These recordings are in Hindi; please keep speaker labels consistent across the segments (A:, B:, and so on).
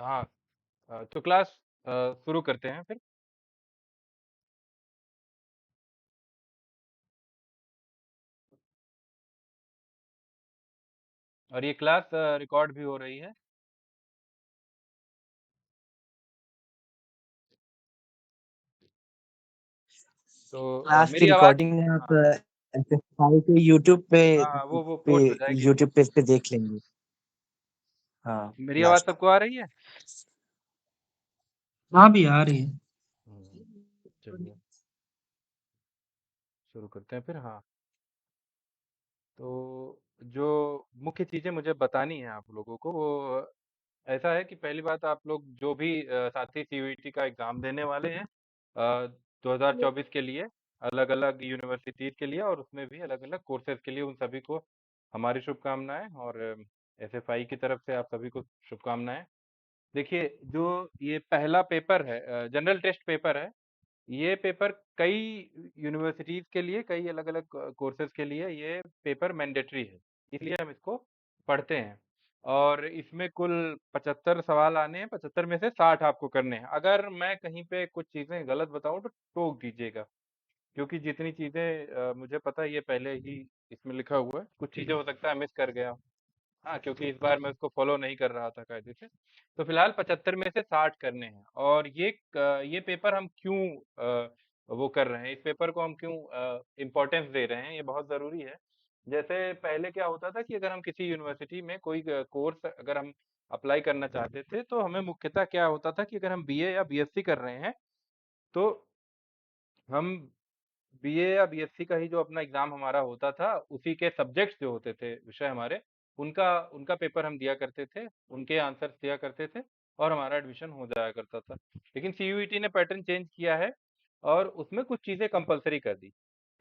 A: हाँ। तो क्लास शुरू करते हैं फिर। और ये क्लास रिकॉर्ड भी हो रही है। तो
B: क्लास की
A: मेरी आवाज।
B: रिकॉर्डिंग आप
A: हाँ।
B: एसएसआई पे यूट्यूब पे
A: हाँ, वो
B: पे
A: पोस्ट हो जाएगी।
B: यूट्यूब पे देख लेंगे। हाँ
A: मेरी आवाज
B: लास्ट।
A: सबको आ रही है?
B: हाँ भी आ रही है।
A: हम्म, चलिए शुरू करते हैं फिर। हाँ, तो जो मुख्य चीजें मुझे बतानी है आप लोगों को, वो ऐसा है कि पहली बात, आप लोग जो भी साथी सीयूईटी का एग्जाम देने वाले हैं 2024 के लिए, अलग अलग यूनिवर्सिटीज के लिए और उसमें भी अलग अलग कोर्सेज के लिए, उन सभी को हमारी शुभकामनाएं। और एसएफआई की तरफ से आप सभी को शुभकामनाएं। देखिए, जो ये पहला पेपर है, जनरल टेस्ट पेपर है, ये पेपर कई यूनिवर्सिटीज के लिए, कई अलग अलग कोर्सेज के लिए ये पेपर मैंडेटरी है, इसलिए हम इसको पढ़ते हैं। और इसमें कुल 75 सवाल आने हैं, 75 में से 60 आपको करने हैं। अगर मैं कहीं पे कुछ चीजें गलत बताऊं तो टोक दीजिएगा, क्योंकि जितनी चीजें मुझे पता है ये पहले ही इसमें लिखा हुआ है, कुछ चीजें हो सकता है मिस कर गया हूं। हाँ, क्योंकि इस बार मैं उसको फॉलो नहीं कर रहा था कायदे से। तो फिलहाल 75 में से 60 करने हैं। और ये पेपर हम क्यों वो कर रहे हैं, इस पेपर को हम क्यों इम्पोर्टेंस दे रहे हैं, ये बहुत जरूरी है। जैसे पहले क्या होता था कि अगर हम किसी यूनिवर्सिटी में कोई कोर्स अगर हम अप्लाई करना चाहते थे, तो हमें मुख्यतः क्या होता था कि अगर हम बीए या बीएससी कर रहे हैं, तो हम बीए या बीएससी का ही जो अपना एग्जाम हमारा होता था, उसी के सब्जेक्ट्स जो होते थे, विषय हमारे, उनका उनका पेपर हम दिया करते थे, उनके आंसर्स दिया करते थे, और हमारा एडमिशन हो जाया करता था। लेकिन सीयूईटी ने पैटर्न चेंज किया है और उसमें कुछ चीजें कंपलसरी कर दी।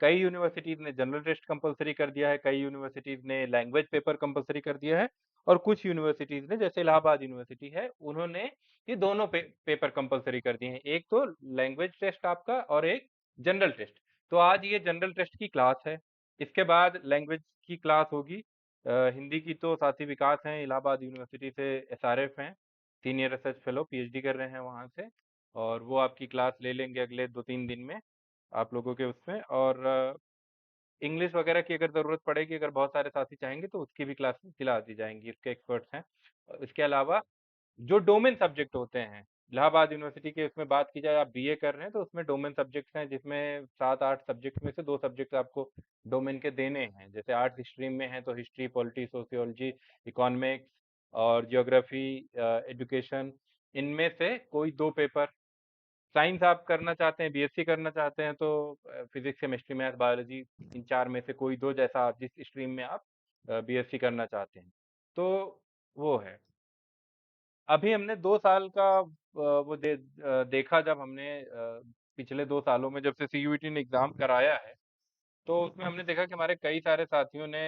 A: कई यूनिवर्सिटीज ने जनरल टेस्ट कंपलसरी कर दिया है, कई यूनिवर्सिटीज ने लैंग्वेज पेपर कंपलसरी कर दिया है, और कुछ यूनिवर्सिटीज ने, जैसे इलाहाबाद यूनिवर्सिटी है, उन्होंने ये दोनों पेपर कंपलसरी कर दिए हैं, एक तो लैंग्वेज टेस्ट आपका और एक जनरल टेस्ट। तो आज ये जनरल टेस्ट की क्लास है, इसके बाद लैंग्वेज की क्लास होगी। हिंदी की तो साथी विकास हैं, इलाहाबाद यूनिवर्सिटी से एसआरएफ हैं, सीनियर रिसर्च फेलो, पीएचडी कर रहे हैं वहाँ से, और वो आपकी क्लास ले लेंगे अगले 2-3 दिन में आप लोगों के उसमें। और इंग्लिश वगैरह की अगर ज़रूरत पड़ेगी, अगर बहुत सारे साथी चाहेंगे, तो उसकी भी क्लास दिला दी जाएंगी, इसके एक्सपर्ट्स हैं। इसके अलावा जो डोमेन सब्जेक्ट होते हैं, इलाहाबाद यूनिवर्सिटी के उसमें बात की जाए, आप बीए कर रहे हैं तो उसमें डोमेन सब्जेक्ट्स हैं, जिसमें 7-8 सब्जेक्ट में से 2 सब्जेक्ट आपको डोमेन के देने हैं। जैसे आर्ट्स स्ट्रीम में है तो हिस्ट्री, पॉलिटी, सोशियोलॉजी, इकोनॉमिक्स और जियोग्राफी, एजुकेशन, इनमें से कोई 2 पेपर। साइंस आप करना चाहते हैं, बीएससी करना चाहते हैं, तो फिजिक्स, केमिस्ट्री, मैथ, बायोलॉजी, इन 4 में से कोई 2, जैसा जिस स्ट्रीम में आप बीएससी करना चाहते हैं, तो वो है। अभी हमने 2 साल का देखा, जब हमने पिछले 2 सालों में, जब से सीयूईटी ने एग्जाम कराया है, तो उसमें हमने देखा कि हमारे कई सारे साथियों ने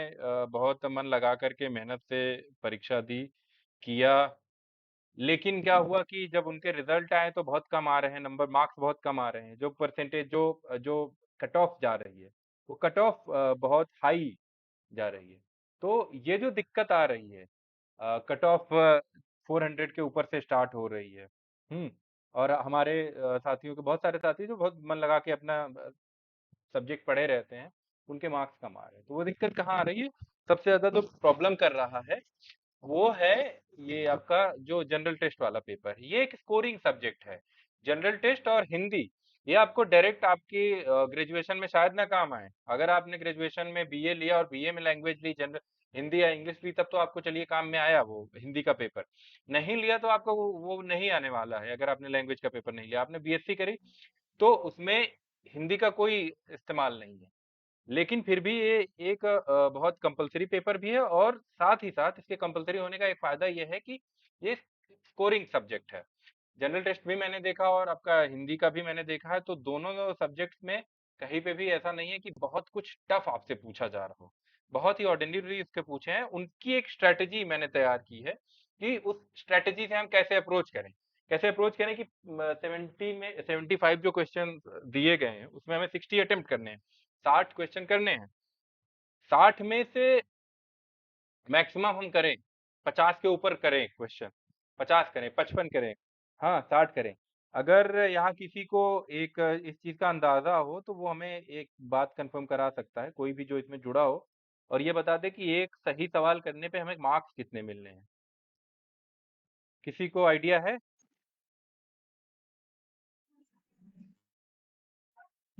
A: बहुत मन लगा करके मेहनत से परीक्षा दी, किया। लेकिन क्या हुआ कि जब उनके रिजल्ट आए तो बहुत कम आ रहे हैं नंबर, मार्क्स बहुत कम आ रहे हैं, जो परसेंटेज, जो जो कट ऑफ जा रही है, वो कट ऑफ बहुत हाई जा रही है। तो ये जो दिक्कत आ रही है, कट ऑफ 400 के ऊपर से स्टार्ट हो रही है। और हमारे साथियों के, बहुत सारे साथी जो बहुत मन लगा के अपना सब्जेक्ट पढ़े रहते हैं, उनके मार्क्स कम आ रहे हैं। तो वो दिक्कत कहाँ आ रही है? सबसे ज्यादा जो प्रॉब्लम कर रहा है, वो है ये आपका जो जनरल टेस्ट वाला पेपर है। ये एक स्कोरिंग सब्जेक्ट है। जनरल टेस्ट और हिंदी, ये आपको डायरेक्ट आपकी ग्रेजुएशन में शायद ना काम आए। अगर आपने ग्रेजुएशन में बीए लिया और बीए में लैंग्वेज ली, जनरल हिंदी या इंग्लिश ली, तब तो आपको चलिए काम में आया वो हिंदी का पेपर। नहीं लिया तो आपको वो नहीं आने वाला है। अगर आपने लैंग्वेज का पेपर नहीं लिया, आपने बीएससी करी, तो उसमें हिंदी का कोई इस्तेमाल नहीं है। लेकिन फिर भी ये एक बहुत कंपलसरी पेपर भी है, और साथ ही साथ इसके कंपलसरी होने का एक फायदा ये है कि ये स्कोरिंग सब्जेक्ट है। जनरल टेस्ट भी मैंने देखा और आपका हिंदी का भी मैंने देखा है, तो दोनों सब्जेक्ट्स में कहीं पे भी ऐसा नहीं है कि बहुत कुछ टफ आपसे पूछा जा रहा हो। बहुत ही ऑर्डिनरी उसके पूछे हैं। उनकी एक स्ट्रेटेजी मैंने तैयार की है कि उस स्ट्रेटेजी से हम कैसे अप्रोच करें, कैसे अप्रोच करें कि 75 जो क्वेश्चन दिए गए हैं, उसमें हमें 60 अटेम्प्ट करने हैं, 60 क्वेश्चन करने हैं। 60 में से मैक्सिमम हम करें, 50 के ऊपर करें क्वेश्चन, 50 करें, 55 करें, हाँ 60 करें। अगर यहाँ किसी को एक इस चीज का अंदाजा हो तो वो हमें एक बात कंफर्म करा सकता है, कोई भी जो इसमें जुड़ा हो, और ये बता दे कि एक सही सवाल करने पे हमें मार्क्स कितने मिलने हैं। किसी को आइडिया है?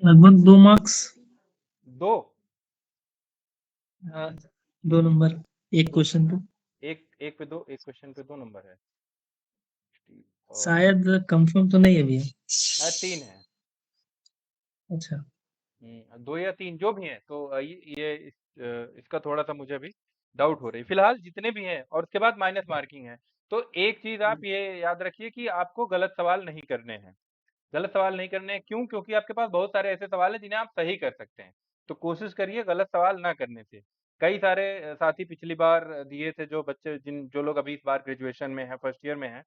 B: लगभग 2 मार्क्स।
A: दो?
B: हाँ, 2 नंबर एक क्वेश्चन पे।
A: एक एक पे दो, एक क्वेश्चन पे 2 नंबर है। और
B: शायद कंफर्म तो नहीं अभी है।
A: हाँ, 3 है।
B: अच्छा।
A: 2 या 3 जो भी हैं, तो इसका थोड़ा सा मुझे अभी डाउट हो रही है। फिलहाल जितने भी हैं, और उसके बाद माइनस मार्किंग है। तो एक चीज आप ये याद रखिए कि आपको गलत सवाल नहीं करने हैं। गलत सवाल नहीं करने हैं, क्यों? क्योंकि आपके पास बहुत सारे ऐसे सवाल हैं जिन्हें आप सही कर सकते हैं। तो कोशिश करिए गलत सवाल ना करने से। कई सारे साथी पिछली बार दिए थे, जो बच्चे जो लोग अभी इस बार ग्रेजुएशन में है, फर्स्ट ईयर में है,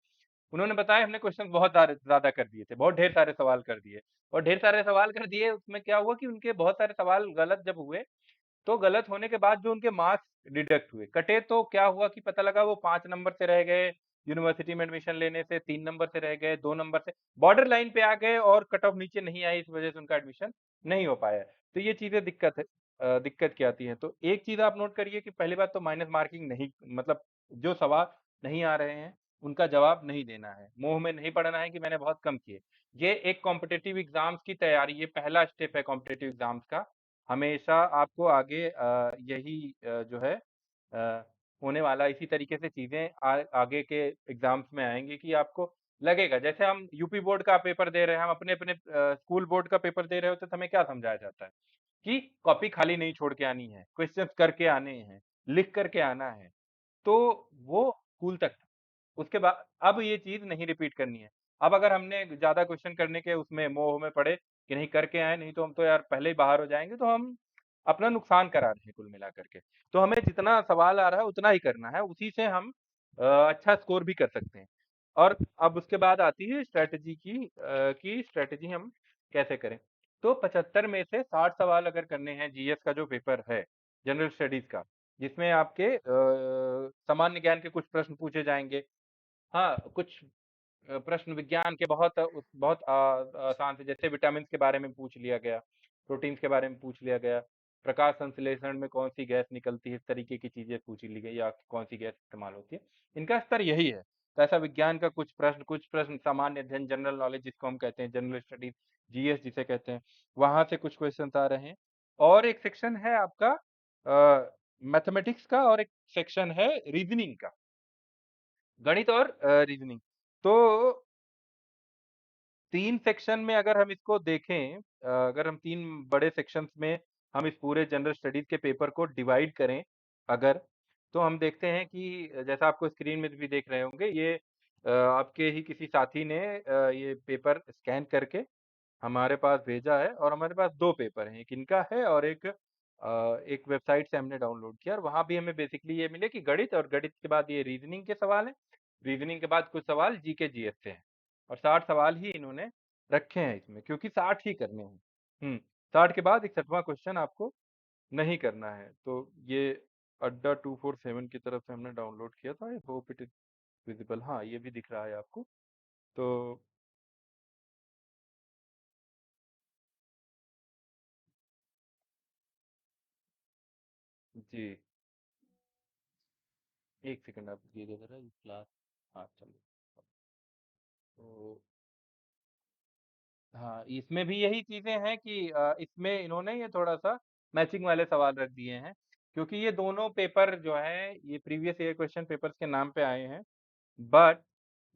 A: उन्होंने बताया हमने क्वेश्चन बहुत ज्यादा कर दिए थे, बहुत ढेर सारे सवाल कर दिए। और ढेर सारे सवाल कर दिए, उसमें क्या हुआ कि उनके बहुत सारे सवाल गलत जब हुए, तो गलत होने के बाद जो उनके मार्क्स डिडक्ट हुए, कटे, तो क्या हुआ कि पता लगा वो 5 नंबर से रह गए, यूनिवर्सिटी में एडमिशन लेने से 3 नंबर से रह गए, 2 नंबर से बॉर्डर लाइन पे आ गए, और कट ऑफ नीचे नहीं आई, इस वजह से उनका एडमिशन नहीं हो पाया। तो ये चीजें दिक्कत है, दिक्कत क्या आती है। तो एक चीज आप नोट करिए कि पहली बात तो माइनस मार्किंग नहीं, मतलब जो सवाल नहीं आ रहे हैं उनका जवाब नहीं देना है, मुंह में नहीं पड़ना है कि मैंने बहुत कम किए। ये एक कॉम्पिटिटिव एग्जाम्स की तैयारी, ये पहला स्टेप है कॉम्पिटिटिव एग्जाम्स का। हमेशा आपको आगे यही जो है होने वाला, इसी तरीके से चीजें आगे के एग्जाम्स में आएंगी कि आपको लगेगा, जैसे हम यूपी बोर्ड का पेपर दे रहे हैं, हम अपने अपने स्कूल बोर्ड का पेपर दे रहे होते तो हमें क्या समझाया जाता है कि कॉपी खाली नहीं छोड़ के आनी है, क्वेश्चंस करके आने हैं, लिख करके आना है। तो वो स्कूल तक था। उसके बाद अब ये चीज नहीं रिपीट करनी है। अब अगर हमने ज्यादा क्वेश्चन करने के उसमें मोह में पड़े कि नहीं करके आए, नहीं तो हम तो यार पहले ही बाहर हो जाएंगे, तो हम अपना नुकसान करा रहे हैं कुल मिला करके। तो हमें जितना सवाल आ रहा है उतना ही करना है, उसी से हम अच्छा स्कोर भी कर सकते हैं। और अब उसके बाद आती है स्ट्रेटजी की स्ट्रेटजी हम कैसे करें। तो 75 में से 60 सवाल अगर करने हैं जीएस का जो पेपर है, जनरल स्टडीज का, जिसमें आपके सामान्य ज्ञान के कुछ प्रश्न पूछे जाएंगे। हाँ, कुछ प्रश्न विज्ञान के बहुत आसान थे, जैसे विटामिन के बारे में पूछ लिया गया, प्रोटीन्स के बारे में पूछ लिया गया, प्रकाश संश्लेषण में कौन सी गैस निकलती है, इस तरीके की चीजें पूछ ली गई, या कौन सी गैस इस्तेमाल होती है। इनका स्तर यही है। तो ऐसा विज्ञान का कुछ प्रश्न सामान्य अध्ययन, जनरल नॉलेज जिसको हम कहते हैं, जनरल स्टडीज, जीएस जिसे कहते हैं, वहां से कुछ क्वेश्चन आ रहे हैं। और एक सेक्शन है आपका मैथमेटिक्स का, और एक सेक्शन है रीजनिंग का, गणित और रीजनिंग। तो 3 सेक्शन में अगर हम इसको देखें, अगर हम 3 बड़े सेक्शंस में हम इस पूरे जनरल स्टडीज के पेपर को डिवाइड करें अगर, तो हम देखते हैं कि जैसा आपको स्क्रीन में भी देख रहे होंगे, ये आपके ही किसी साथी ने ये पेपर स्कैन करके हमारे पास भेजा है, और हमारे पास 2 पेपर हैं, एक इनका है और एक वेबसाइट से हमने डाउनलोड किया, और वहां भी हमें बेसिकली ये मिले कि गणित, और गणित के बाद ये रीजनिंग के सवाल हैं, रीजनिंग के बाद कुछ सवाल जीके जीएस से हैं। और 60 सवाल ही इन्होंने रखे हैं इसमें, क्योंकि 60 ही करने हैं। 60 के बाद 61वां क्वेश्चन आपको नहीं करना है। तो ये अड्डा 247 की तरफ से हमने डाउनलोड किया था, I hope it is visible. हाँ, ये भी दिख रहा है आपको। तो जी, एक सेकंड आप दीजिए जरा, ये क्लास, हाँ चलो। तो हाँ, इसमें भी यही चीजें हैं कि इसमें इन्होंने ये थोड़ा सा मैचिंग वाले सवाल रख दिए हैं, क्योंकि ये दोनों पेपर जो है ये प्रीवियस ईयर क्वेश्चन पेपर्स के नाम पे आए हैं, बट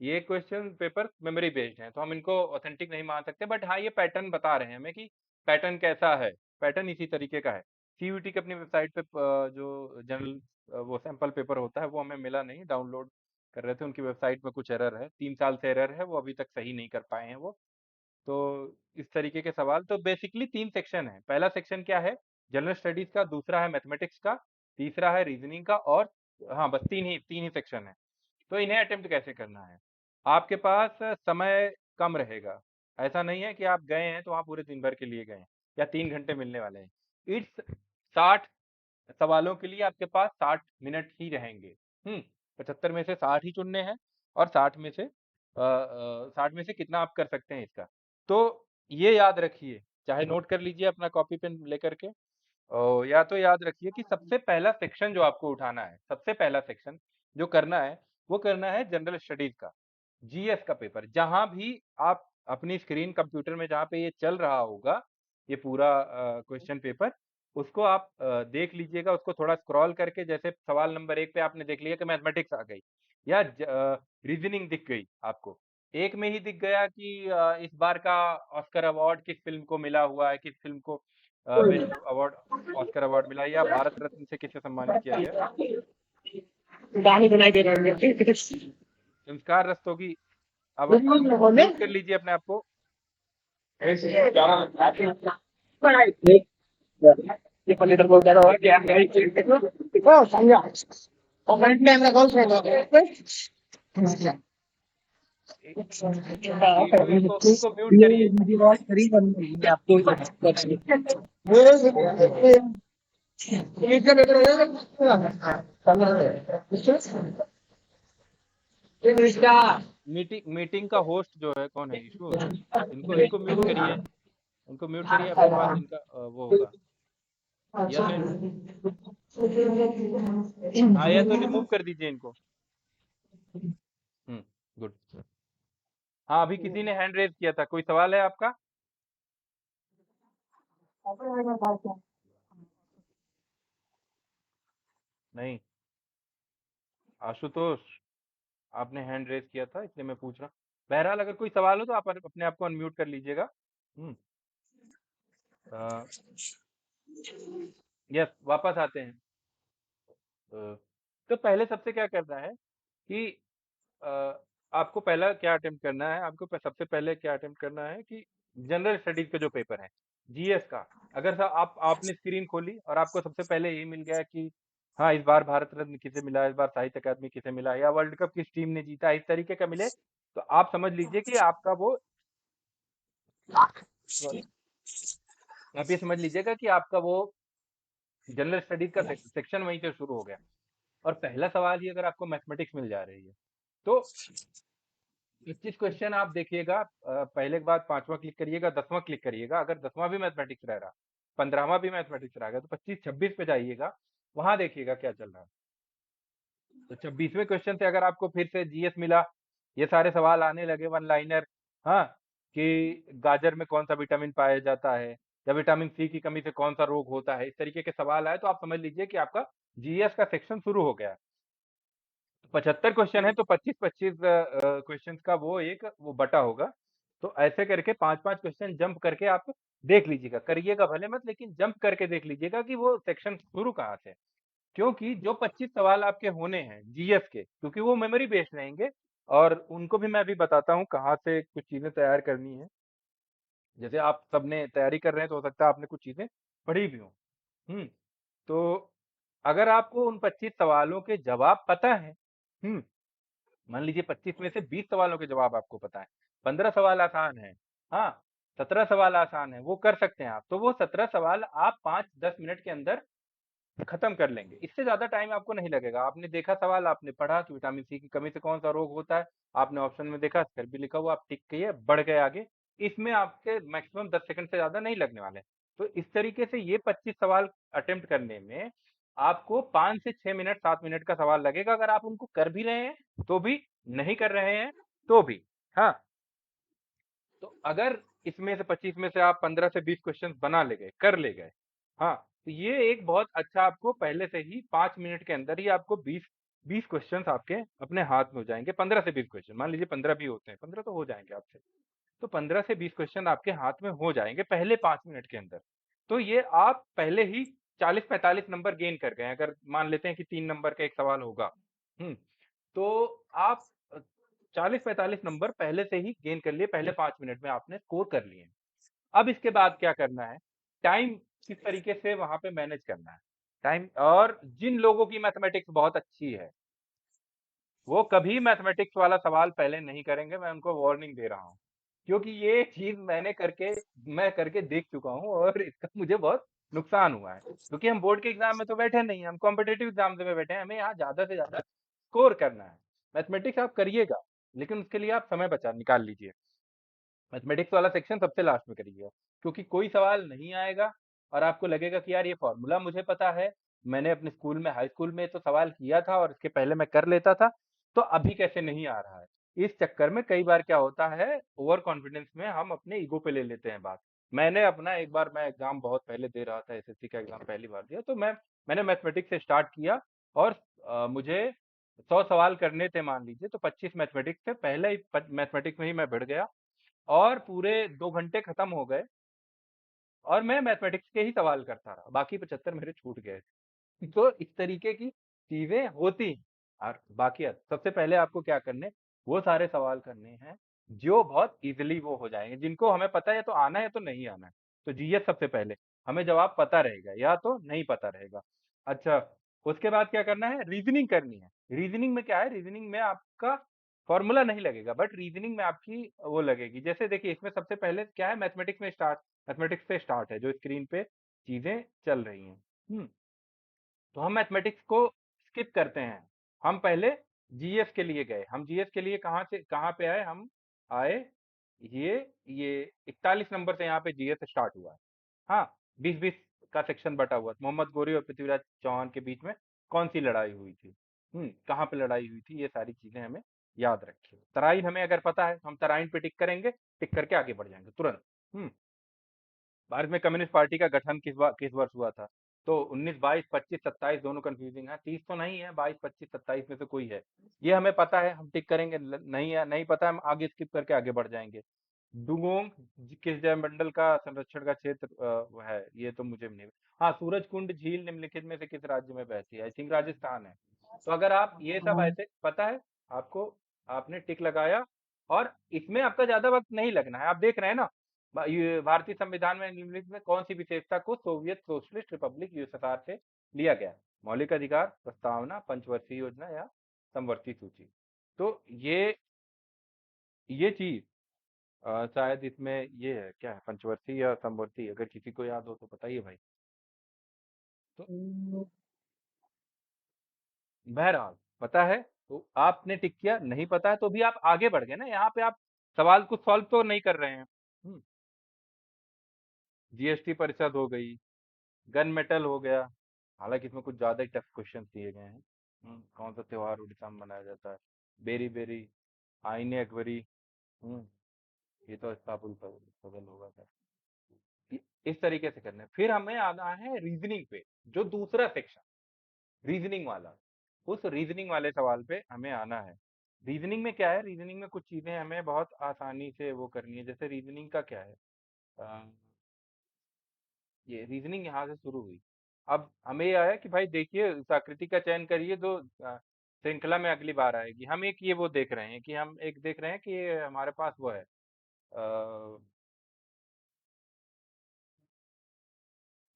A: ये क्वेश्चन पेपर मेमोरी बेस्ड हैं, तो हम इनको ऑथेंटिक नहीं मान सकते। बट हाँ, ये पैटर्न बता रहे हैं हमें कि पैटर्न कैसा है, पैटर्न इसी तरीके का है। सीयूटी की अपनी वेबसाइट पे जो जनरल वो सैंपल पेपर होता है वो हमें मिला नहीं, डाउनलोड कर रहे थे, उनकी वेबसाइट में कुछ एरर है, 3 साल से एरर है, वो अभी तक सही नहीं कर पाए हैं वो। तो इस तरीके के सवाल, तो बेसिकली 3 सेक्शन है। पहला सेक्शन क्या है, जनरल स्टडीज का, दूसरा है मैथमेटिक्स का, तीसरा है रीजनिंग का, और हाँ, बस तीन ही सेक्शन है। तो इन्हें अटेम्प्ट कैसे करना है, आपके पास समय कम रहेगा। ऐसा नहीं है कि आप गए हैं तो वहाँ पूरे दिन भर के लिए गए हैं, या 3 घंटे मिलने वाले हैं। इट्स 60 सवालों के लिए आपके पास 60 मिनट ही रहेंगे। 75 में से 60 ही चुनने हैं। और 60 में से कितना आप कर सकते हैं इसका। तो ये याद रखिए, चाहे नोट कर लीजिए अपना कॉपी पेन लेकर के, या तो याद रखिए कि सबसे पहला सेक्शन जो आपको उठाना है, सबसे पहला सेक्शन जो करना है, वो करना है जनरल स्टडीज का, जीएस का पेपर। जहां भी आप अपनी स्क्रीन कंप्यूटर में जहां पे ये चल रहा होगा, ये पूरा क्वेश्चन पेपर, उसको आप देख लीजिएगा, उसको थोड़ा स्क्रॉल करके, जैसे सवाल नंबर 1 पे आपने देख लिया कि मैथमेटिक्स आ गई या रीजनिंग दिख गई आपको, एक में ही दिख गया कि इस बार का ऑस्कर अवार्ड किस फिल्म को मिला हुआ है, किस फिल्म को बेस्ट अवार्ड, ऑस्कर अवार्ड मिला, या भारत रत्न से किसे सम्मानित किया गया,
C: गाने सुनाई दे रहे हैं।
A: संस्कार रस्तोगी। अब म्यूट कर लीजिए अपने आप को।
C: ये पल्ली तो बहुत ज्यादा हो गया ओ संगा और फ्रंट में हमरा कौन सा
A: उनको म्यूट
B: ये
A: करिए।
B: मेरी आवाज करीब बन रही है आपको
A: मीटिंग का होस्ट जो है कौन है, इशू, इनको इनको म्यूट करिए, इनको म्यूट करिए, आपके पास इनका वो होगा, या तो हाँ, या तो रिमूव कर दीजिए इनको। गुड। हाँ, अभी किसी ने हैंड रेज किया था, कोई सवाल है आपका? नहीं, आशुतोष, आपने हैंड रेज किया था इसलिए मैं पूछ रहा हूँ। बहरहाल अगर कोई सवाल हो तो आप अपने आप को अनम्यूट कर लीजिएगा। यस, वापस आते हैं। तो पहले सबसे क्या करना है कि आपको पहला क्या अटेम्प्ट करना है, आपको सबसे पहले क्या अटेम्प्ट करना है कि जनरल स्टडीज का जो पेपर है, जीएस का, अगर आप आपने स्क्रीन खोली और आपको सबसे पहले ये मिल गया कि हाँ, इस बार भारत रत्न किसे मिला, इस बार साहित्य अकादमी किसे मिला, या वर्ल्ड कप किस टीम ने जीता, इस तरीके का मिले, तो आप समझ लीजिए कि आपका वो, सॉरी, आप ये समझ लीजिएगा कि आपका वो जनरल स्टडीज का सेक्शन वहीं से शुरू हो गया। और पहला सवाल ही अगर आपको मैथमेटिक्स मिल जा रही है तो 25 क्वेश्चन आप देखिएगा, पहले के बाद 5वां क्लिक करिएगा, 10वां क्लिक करिएगा, अगर 10वां भी मैथमेटिक्स रह रहा, 15वां भी मैथमेटिक्स रह गया, तो 25-26 पे जाइएगा, वहां देखिएगा क्या चल रहा है। तो 26वें क्वेश्चन से अगर आपको फिर से जीएस मिला, ये सारे सवाल आने लगे वन लाइनर, हाँ, कि गाजर में कौन सा विटामिन पाया जाता है, या विटामिन सी की कमी से कौन सा रोग होता है, इस तरीके के सवाल आए तो आप समझ लीजिए कि आपका जीएस का सेक्शन शुरू हो गया। 75 क्वेश्चन है तो 25-25 क्वेश्चन का वो बटा होगा। तो ऐसे करके 5-5 क्वेश्चन जंप करके आप देख लीजिएगा, करिएगा भले मत, लेकिन जंप करके देख लीजिएगा कि वो सेक्शन शुरू कहाँ से। क्योंकि जो 25 सवाल आपके होने हैं जीएस के, क्योंकि वो मेमोरी बेस्ड रहेंगे, और उनको भी मैं अभी बताता हूँ कहाँ से कुछ चीजें तैयार करनी है। जैसे आप सबने तैयारी कर रहे हैं तो हो सकता है आपने कुछ चीजें पढ़ी भी हो। तो अगर आपको उन 25 सवालों के जवाब पता है, मान लीजिए 25 में से 20 सवालों के जवाब आपको पता है, 15 सवाल आसान है, हाँ, 17 सवाल आसान है, वो कर सकते हैं आप, तो वो 17 सवाल आप 5-10 मिनट के अंदर खत्म कर लेंगे। इससे ज्यादा टाइम आपको नहीं लगेगा। आपने देखा सवाल, आपने पढ़ा कि विटामिन सी की कमी से कौन सा रोग होता है, आपने ऑप्शन में देखा, फिर भी लिखा हुआ, आप टिक किए, बढ़ गए आगे। इसमें आपके मैक्सिमम 10 सेकंड से ज्यादा नहीं लगने वाले। तो इस तरीके से ये 25 सवाल अटेम्प्ट करने में आपको 5 से 6 मिनट, 7 मिनट का सवाल लगेगा, अगर आप उनको कर भी रहे हैं तो भी, नहीं कर रहे हैं तो भी। हाँ, तो अगर इसमें से 25 में से आप 15 से 20 क्वेश्चन बना ले गए, कर ले गए, हाँ, तो ये एक बहुत अच्छा, आपको पहले से ही 5 मिनट के अंदर ही आपको 20 क्वेश्चन आपके अपने हाथ में हो जाएंगे। 15 से 20 क्वेश्चन, मान लीजिए 15 भी होते हैं, 15 तो हो जाएंगे आपसे, तो 15 से 20 क्वेश्चन आपके हाथ में हो जाएंगे पहले 5 मिनट के अंदर। तो ये आप पहले ही 40-45 नंबर गेन कर गए। अगर मान लेते हैं कि 3 नंबर का एक सवाल होगा, तो आप 40-45 नंबर पहले से ही गेन कर लिए, पहले 5 मिनट में आपने स्कोर कर लिए। अब इसके बाद क्या करना है, टाइम किस तरीके से वहां पे मैनेज करना है टाइम। और जिन लोगों की मैथमेटिक्स बहुत अच्छी है, वो कभी मैथमेटिक्स वाला सवाल पहले नहीं करेंगे, मैं उनको वार्निंग दे रहा हूँ, क्योंकि ये चीज मैं करके देख चुका हूँ, और इसका मुझे बहुत नुकसान हुआ है। क्योंकि हम बोर्ड के एग्जाम में तो बैठे नहीं, हम कॉम्पिटेटिव एग्जाम में बैठे हैं, हमें यहाँ ज्यादा से ज्यादा स्कोर करना है। मैथमेटिक्स आप करिएगा, लेकिन उसके लिए आप समय बचा निकाल लीजिए। मैथमेटिक्स वाला सेक्शन सबसे लास्ट में करिएगा, क्योंकि कोई सवाल नहीं आएगा और आपको लगेगा कि यार ये फॉर्मूला मुझे पता है, मैंने अपने स्कूल में हाई स्कूल में तो सवाल किया था और इसके पहले मैं कर लेता था, तो अभी कैसे नहीं आ रहा है। इस चक्कर में कई बार क्या होता है, ओवर कॉन्फिडेंस में हम अपने ईगो पे ले लेते हैं बात। मैंने अपना एक बार, मैं एग्जाम बहुत पहले दे रहा था, एसएससी का एग्जाम पहली बार दिया, तो मैंने मैथमेटिक्स से स्टार्ट किया और मुझे 100 सवाल करने थे मान लीजिए, तो 25 मैथमेटिक्स थे, पहले ही मैथमेटिक्स में ही मैं भिड़ गया और पूरे 2 घंटे खत्म हो गए और मैं मैथमेटिक्स के ही सवाल करता रहा, बाकी 75 मेरे छूट गए। तो इस तरीके की चीजें होती हैं। और बाकी सबसे पहले आपको क्या करने, वो सारे सवाल करने हैं जो बहुत इजीली वो हो जाएंगे, जिनको हमें पता है या तो आना है या तो नहीं आना है। तो जीएस सबसे पहले हमें जवाब पता रहेगा या तो नहीं पता रहेगा। अच्छा, उसके बाद क्या करना है, रीजनिंग करनी है। रीजनिंग में क्या है, रीजनिंग में आपका फॉर्मूला नहीं लगेगा, बट रीजनिंग में आपकी वो लगेगी। जैसे देखिए, इसमें सबसे पहले क्या है, मैथमेटिक्स से स्टार्ट है जो स्क्रीन पे चीजें चल रही हैं। तो हम मैथमेटिक्स को स्किप करते हैं, हम पहले जीएस के लिए गए। हम जीएस के लिए कहाँ से कहाँ पे आए, हम आए ये ये 41 नंबर से यहाँ पे जीएस स्टार्ट हुआ है। हाँ, 20-20 का सेक्शन बटा हुआ था। मोहम्मद गोरी और पृथ्वीराज चौहान के बीच में कौन सी लड़ाई हुई थी, कहाँ पे लड़ाई हुई थी, ये सारी चीजें हमें याद रखिए। तराइन हमें अगर पता है तो हम तराइन पे टिक करेंगे, टिक करके आगे बढ़ जाएंगे तुरंत। भारत में कम्युनिस्ट पार्टी का गठन किस वर्ष हुआ था? तो 19, 22, 25, 27 दोनों कंफ्यूजिंग है, 30 तो नहीं है, 22, 25, 27 में से कोई है। ये हमें पता है, हम टिक करेंगे। नहीं है, नहीं पता है, हम आगे स्किप करके आगे बढ़ जाएंगे। डुगोंग किस जैवमंडल का संरक्षण का क्षेत्र वो है, ये तो मुझे भी नहीं। हाँ, सूरज कुंड झील निम्नलिखित में से किस राज्य में बहती है? आई थिंक राजस्थान है। तो अगर आप ये सब ऐसे पता है आपको, आपने टिक लगाया और इसमें आपका ज्यादा वक्त नहीं लगना है। आप देख रहे हैं ना, ये भारतीय संविधान में निम्नलिखित में कौन सी विशेषता को सोवियत सोशलिस्ट रिपब्लिक यूएसएसआर से लिया गया? मौलिक अधिकार, प्रस्तावना, पंचवर्षीय योजना या समवर्ती सूची। तो ये चीज शायद इसमें ये है, क्या है, पंचवर्षीय या समवर्ती? अगर किसी को याद हो तो बताइए भाई। तो बहरहाल पता है तो आपने टिक किया, नहीं पता है तो भी आप आगे बढ़ गए ना, यहाँ पे आप सवाल को सॉल्व तो नहीं कर रहे हैं। जीएसटी परिषद हो गई, गन मेटल हो गया, हालांकि इसमें कुछ ज्यादा ही टफ क्वेश्चन दिए गए हैं। कौन सा त्योहार उड़ीसा में मनाया जाता है? बेरी बेरी, आईने अकबरी। हम्म ये तो इस्तांबुल पजल होगा सर। इस तरीके से करना है। फिर हमें आना है रीजनिंग पे, जो दूसरा सेक्शन रीजनिंग वाला, उस रीजनिंग वाले सवाल पे हमें आना है। रीजनिंग में क्या है, रीजनिंग में कुछ चीजें हमें बहुत आसानी से वो करनी है। जैसे रीजनिंग का क्या है, अ, ये रीजनिंग यहाँ से शुरू हुई। अब हमें ये आया कि भाई देखिए, इस आकृति का चयन करिए जो श्रृंखला में अगली बार आएगी। हम एक ये वो देख रहे हैं कि हम एक देख रहे हैं कि ये हमारे पास वो है,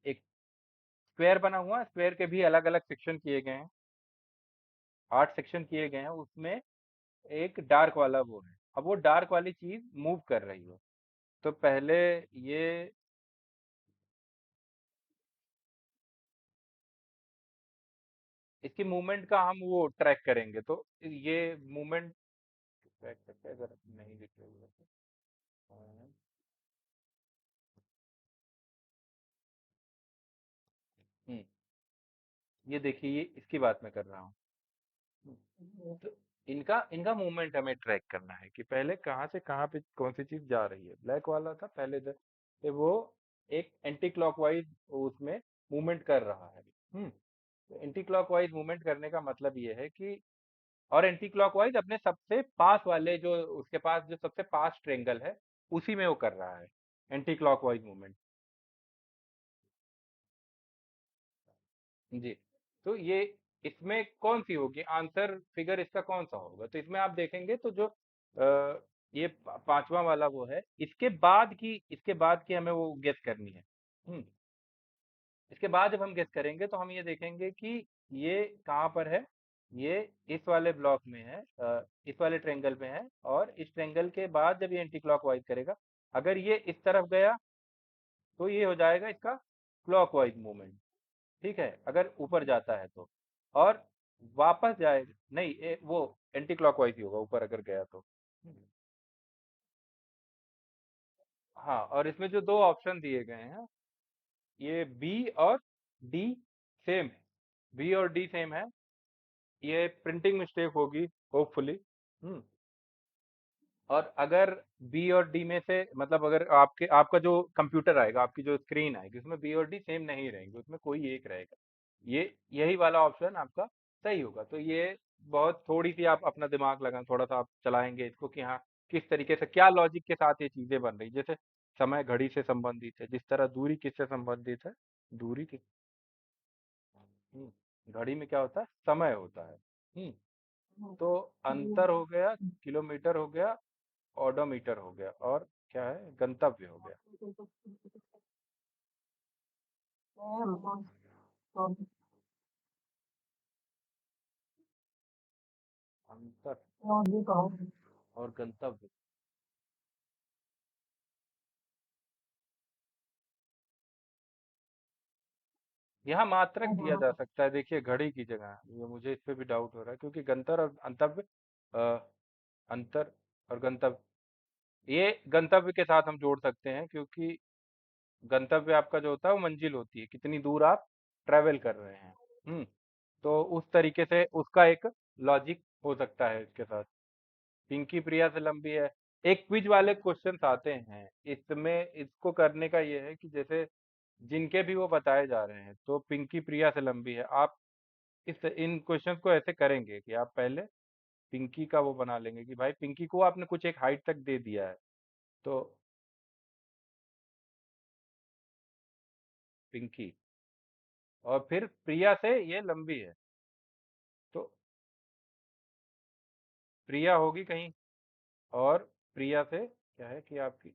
A: एक स्क्वायर बना हुआ, स्क्वायर के भी अलग अलग सेक्शन किए गए हैं, 8 सेक्शन किए गए हैं। उसमें एक डार्क वाला वो है, अब वो डार्क वाली चीज मूव कर रही है। तो पहले ये इसकी मूवमेंट का हम वो ट्रैक करेंगे, तो ये मूवमेंट ट्रैक करके अगर नहीं दिख रही है तो हम्म, ये देखिए, ये इसकी बात मैं कर रहा हूँ। तो इनका इनका मूवमेंट हमें ट्रैक करना है कि पहले कहाँ से कहाँ पे कौन सी चीज जा रही है। ब्लैक वाला था पहले तो वो एक एंटी क्लॉकवाइज उसमें मूवमेंट कर रहा है। तो एंटी क्लॉकवाइज मूवमेंट करने का मतलब ये है कि, और एंटी क्लॉकवाइज अपने सबसे पास वाले, जो उसके पास जो सबसे पास ट्रेंगल है उसी में वो कर रहा है एंटी क्लॉकवाइज मूवमेंट। जी। तो ये इसमें कौन सी होगी आंसर फिगर, इसका कौन सा होगा? तो इसमें आप देखेंगे तो जो ये पांचवा वाला वो है, इसके बाद की हमें वो गेस करनी है। हम्म इसके बाद जब हम गेस करेंगे तो हम ये देखेंगे कि ये कहाँ पर है। ये इस वाले ब्लॉक में है, इस वाले ट्रेंगल में है, और इस ट्रेंगल के बाद जब ये एंटी क्लॉकवाइज करेगा, अगर ये इस तरफ गया तो ये हो जाएगा इसका क्लॉकवाइज मूवमेंट। ठीक है, अगर ऊपर जाता है तो। और वापस जाएगा नहीं, वो एंटी क्लॉकवाइज ही होगा ऊपर अगर गया तो। हम्म, हाँ, और इसमें जो दो ऑप्शन दिए गए हैं, ये बी और डी सेम है। बी और डी सेम है। ये प्रिंटिंग मिस्टेक होगी होपफुली। हम्म। और अगर बी और डी में से मतलब अगर आपका जो कंप्यूटर आएगा, आपकी जो स्क्रीन आएगी, उसमें बी और डी सेम नहीं रहेंगे, उसमें कोई एक रहेगा। ये यही वाला ऑप्शन आपका सही होगा। तो ये बहुत थोड़ी सी आप अपना दिमाग लगाएं, थोड़ा सा आप चलाएंगे इसको कि हाँ किस तरीके से क्या लॉजिक के साथ ये चीजें बन रही। जैसे समय घड़ी से संबंधित है, जिस तरह दूरी किससे संबंधित है, दूरी किस घड़ी में क्या होता है, समय होता है। तो अंतर हो गया, किलोमीटर हो गया, ओडोमीटर हो गया, और क्या है, गंतव्य हो गया। अंतर और गंतव्य। यहाँ मात्रक दिया जा सकता है, देखिए घड़ी की जगह, ये मुझे इस पे भी डाउट हो रहा है, क्योंकि गंतर और अंतव्य, अंतर और गंतव्य, ये गंतव्य के साथ हम जोड़ सकते हैं, क्योंकि गंतव्य आपका जो होता है वो मंजिल होती है, कितनी दूर आप ट्रेवल कर रहे हैं। हम्म। तो उस तरीके से उसका एक लॉजिक हो सकता है इसके साथ। पिंकी प्रिया से लंबी है। एक क्विज वाले क्वेश्चंस आते हैं इसमें, इसको करने का ये है कि जैसे जिनके भी वो बताए जा रहे हैं, तो पिंकी प्रिया से लंबी है, आप इस इन क्वेश्चंस को ऐसे करेंगे कि आप पहले पिंकी का वो बना लेंगे कि भाई पिंकी को आपने कुछ एक हाइट तक दे दिया है, तो पिंकी, और फिर प्रिया से ये लंबी है, तो प्रिया होगी कहीं, और प्रिया से क्या है कि आपकी,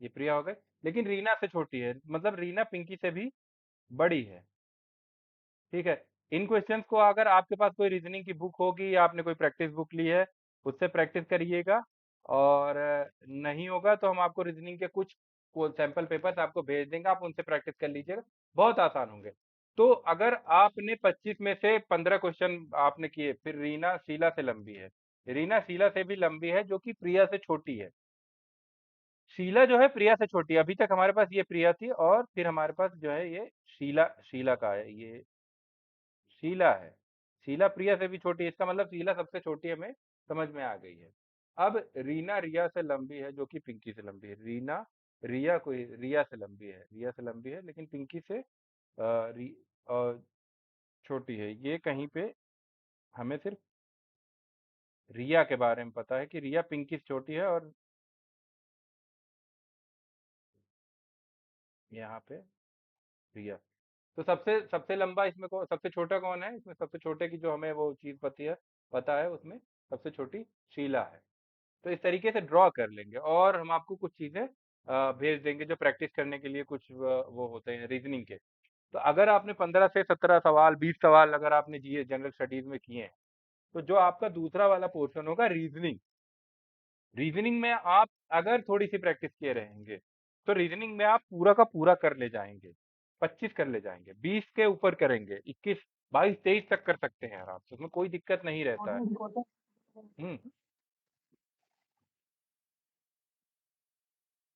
A: ये प्रिया हो गई, लेकिन रीना से छोटी है, मतलब रीना पिंकी से भी बड़ी है। ठीक है। इन क्वेश्चंस को अगर आपके पास कोई रीजनिंग की बुक होगी या आपने कोई प्रैक्टिस बुक ली है, उससे प्रैक्टिस करिएगा। और नहीं होगा तो हम आपको रीजनिंग के कुछ सैंपल पेपर्स आपको भेज देंगे, आप उनसे प्रैक्टिस कर लीजिएगा, बहुत आसान होंगे। तो अगर आपने 25 में से 15 क्वेश्चन आपने किए, फिर रीना शीला से लंबी है, रीना शीला से भी लंबी है, जो कि प्रिया से छोटी है। शीला जो है प्रिया से छोटी है। अभी तक हमारे पास ये प्रिया थी, और फिर हमारे पास जो है ये शीला, शीला का है ये, शीला है। शीला प्रिया से भी छोटी है, इसका मतलब शीला सबसे छोटी, हमें समझ में आ गई है। अब रीना रिया से लंबी है, जो कि पिंकी से लंबी है। रीना रिया को रिया से लंबी है, रिया से लंबी है, लेकिन पिंकी से अ, छोटी है। ये कहीं पे हमें सिर्फ रिया के बारे में पता है कि रिया पिंकी से छोटी है, और यहाँ पे रिया। तो सबसे सबसे लंबा इसमें सबसे छोटा कौन है इसमें, सबसे छोटे की जो हमें वो चीज पता है उसमें सबसे छोटी शीला है। तो इस तरीके से ड्रॉ कर लेंगे, और हम आपको कुछ चीजें भेज देंगे जो प्रैक्टिस करने के लिए कुछ वो होते हैं रीजनिंग के। तो अगर आपने 15 से 17 सवाल, 20 सवाल अगर आपने जीए जनरल स्टडीज में किए हैं, तो जो आपका दूसरा वाला पोर्शन होगा रीजनिंग, रीजनिंग में आप अगर थोड़ी सी प्रैक्टिस किए रहेंगे, तो रीजनिंग में आप पूरा का पूरा कर ले जाएंगे। 25 कर ले जाएंगे, 20 के ऊपर करेंगे, 21, 22, 23 तक कर सकते हैं आराम से, उसमें कोई दिक्कत नहीं रहता है। हम्म।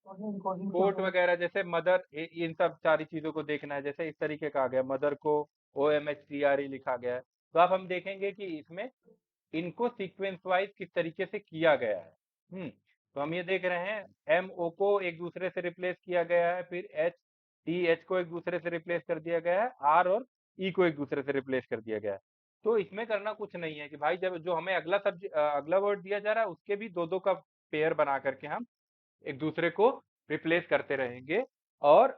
A: कोट वगैरह जैसे मदर, इन सब सारी चीजों को देखना है, जैसे इस तरीके का आ गया, मदर को OMHCRE लिखा गया है, तो अब हम देखेंगे कि इसमें इनको सीक्वेंस वाइज किस तरीके से किया गया है। तो हम ये देख रहे हैं, MO को एक दूसरे से रिप्लेस किया गया है, फिर TH को एक दूसरे से रिप्लेस कर दिया गया है, R और E को एक दूसरे से रिप्लेस कर दिया गया है। तो इसमें करना कुछ नहीं है कि भाई जब जो हमें अगला वर्ड दिया जा रहा है, उसके भी दो दो का पेयर बना करके हम एक दूसरे को रिप्लेस करते रहेंगे, और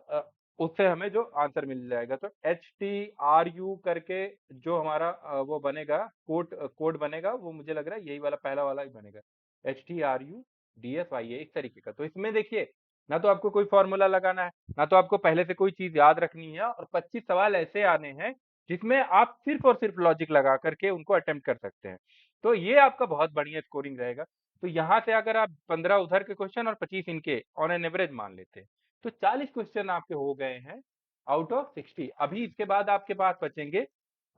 A: उससे हमें जो आंसर मिल जाएगा। तो HTRU करके जो हमारा वो बनेगा, कोड बनेगा, वो मुझे लग रहा है यही वाला पहला वाला ही बनेगा, HTRUDFIA, इस तरीके का। तो इसमें देखिए, ना तो आपको कोई फॉर्मूला लगाना है, ना तो आपको पहले से कोई चीज याद रखनी है, और 25 सवाल ऐसे आने हैं जिसमें आप सिर्फ और सिर्फ लॉजिक लगा करके उनको अटेम्प्ट कर सकते हैं। तो ये आपका बहुत बढ़िया स्कोरिंग रहेगा। तो यहाँ से अगर आप 15 उधर के क्वेश्चन और 25 इनके ऑन एन एवरेज मान लेते हैं, तो 40 क्वेश्चन आपके हो गए हैं आउट ऑफ 60। अभी इसके बाद आपके पास बचेंगे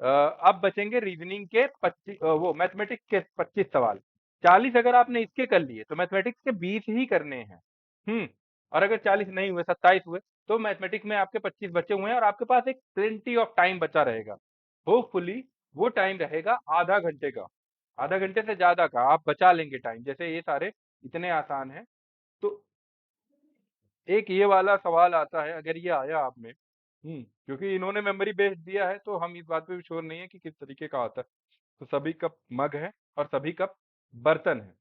A: अब बचेंगे रीजनिंग के 25 वो मैथमेटिक्स के 25 सवाल। 40 अगर आपने इसके कर लिए तो मैथमेटिक्स के 20 ही करने हैं। और अगर 40 नहीं हुए, 27 हुए, तो मैथमेटिक्स में आपके 25 बचे हुए हैं और आपके पास एक प्लेंटी ऑफ टाइम बचा रहेगा। होपफुली वो टाइम रहेगा आधा घंटे का, आधा घंटे से ज्यादा का आप बचा लेंगे टाइम। जैसे ये सारे इतने आसान हैं, तो एक ये वाला सवाल आता है, अगर ये आया आप में, क्योंकि इन्होंने मेमोरी बेस्ड दिया है तो हम इस बात पे भी श्योर नहीं है कि किस तरीके का आता है। तो सभी कप मग है और सभी कप बर्तन है।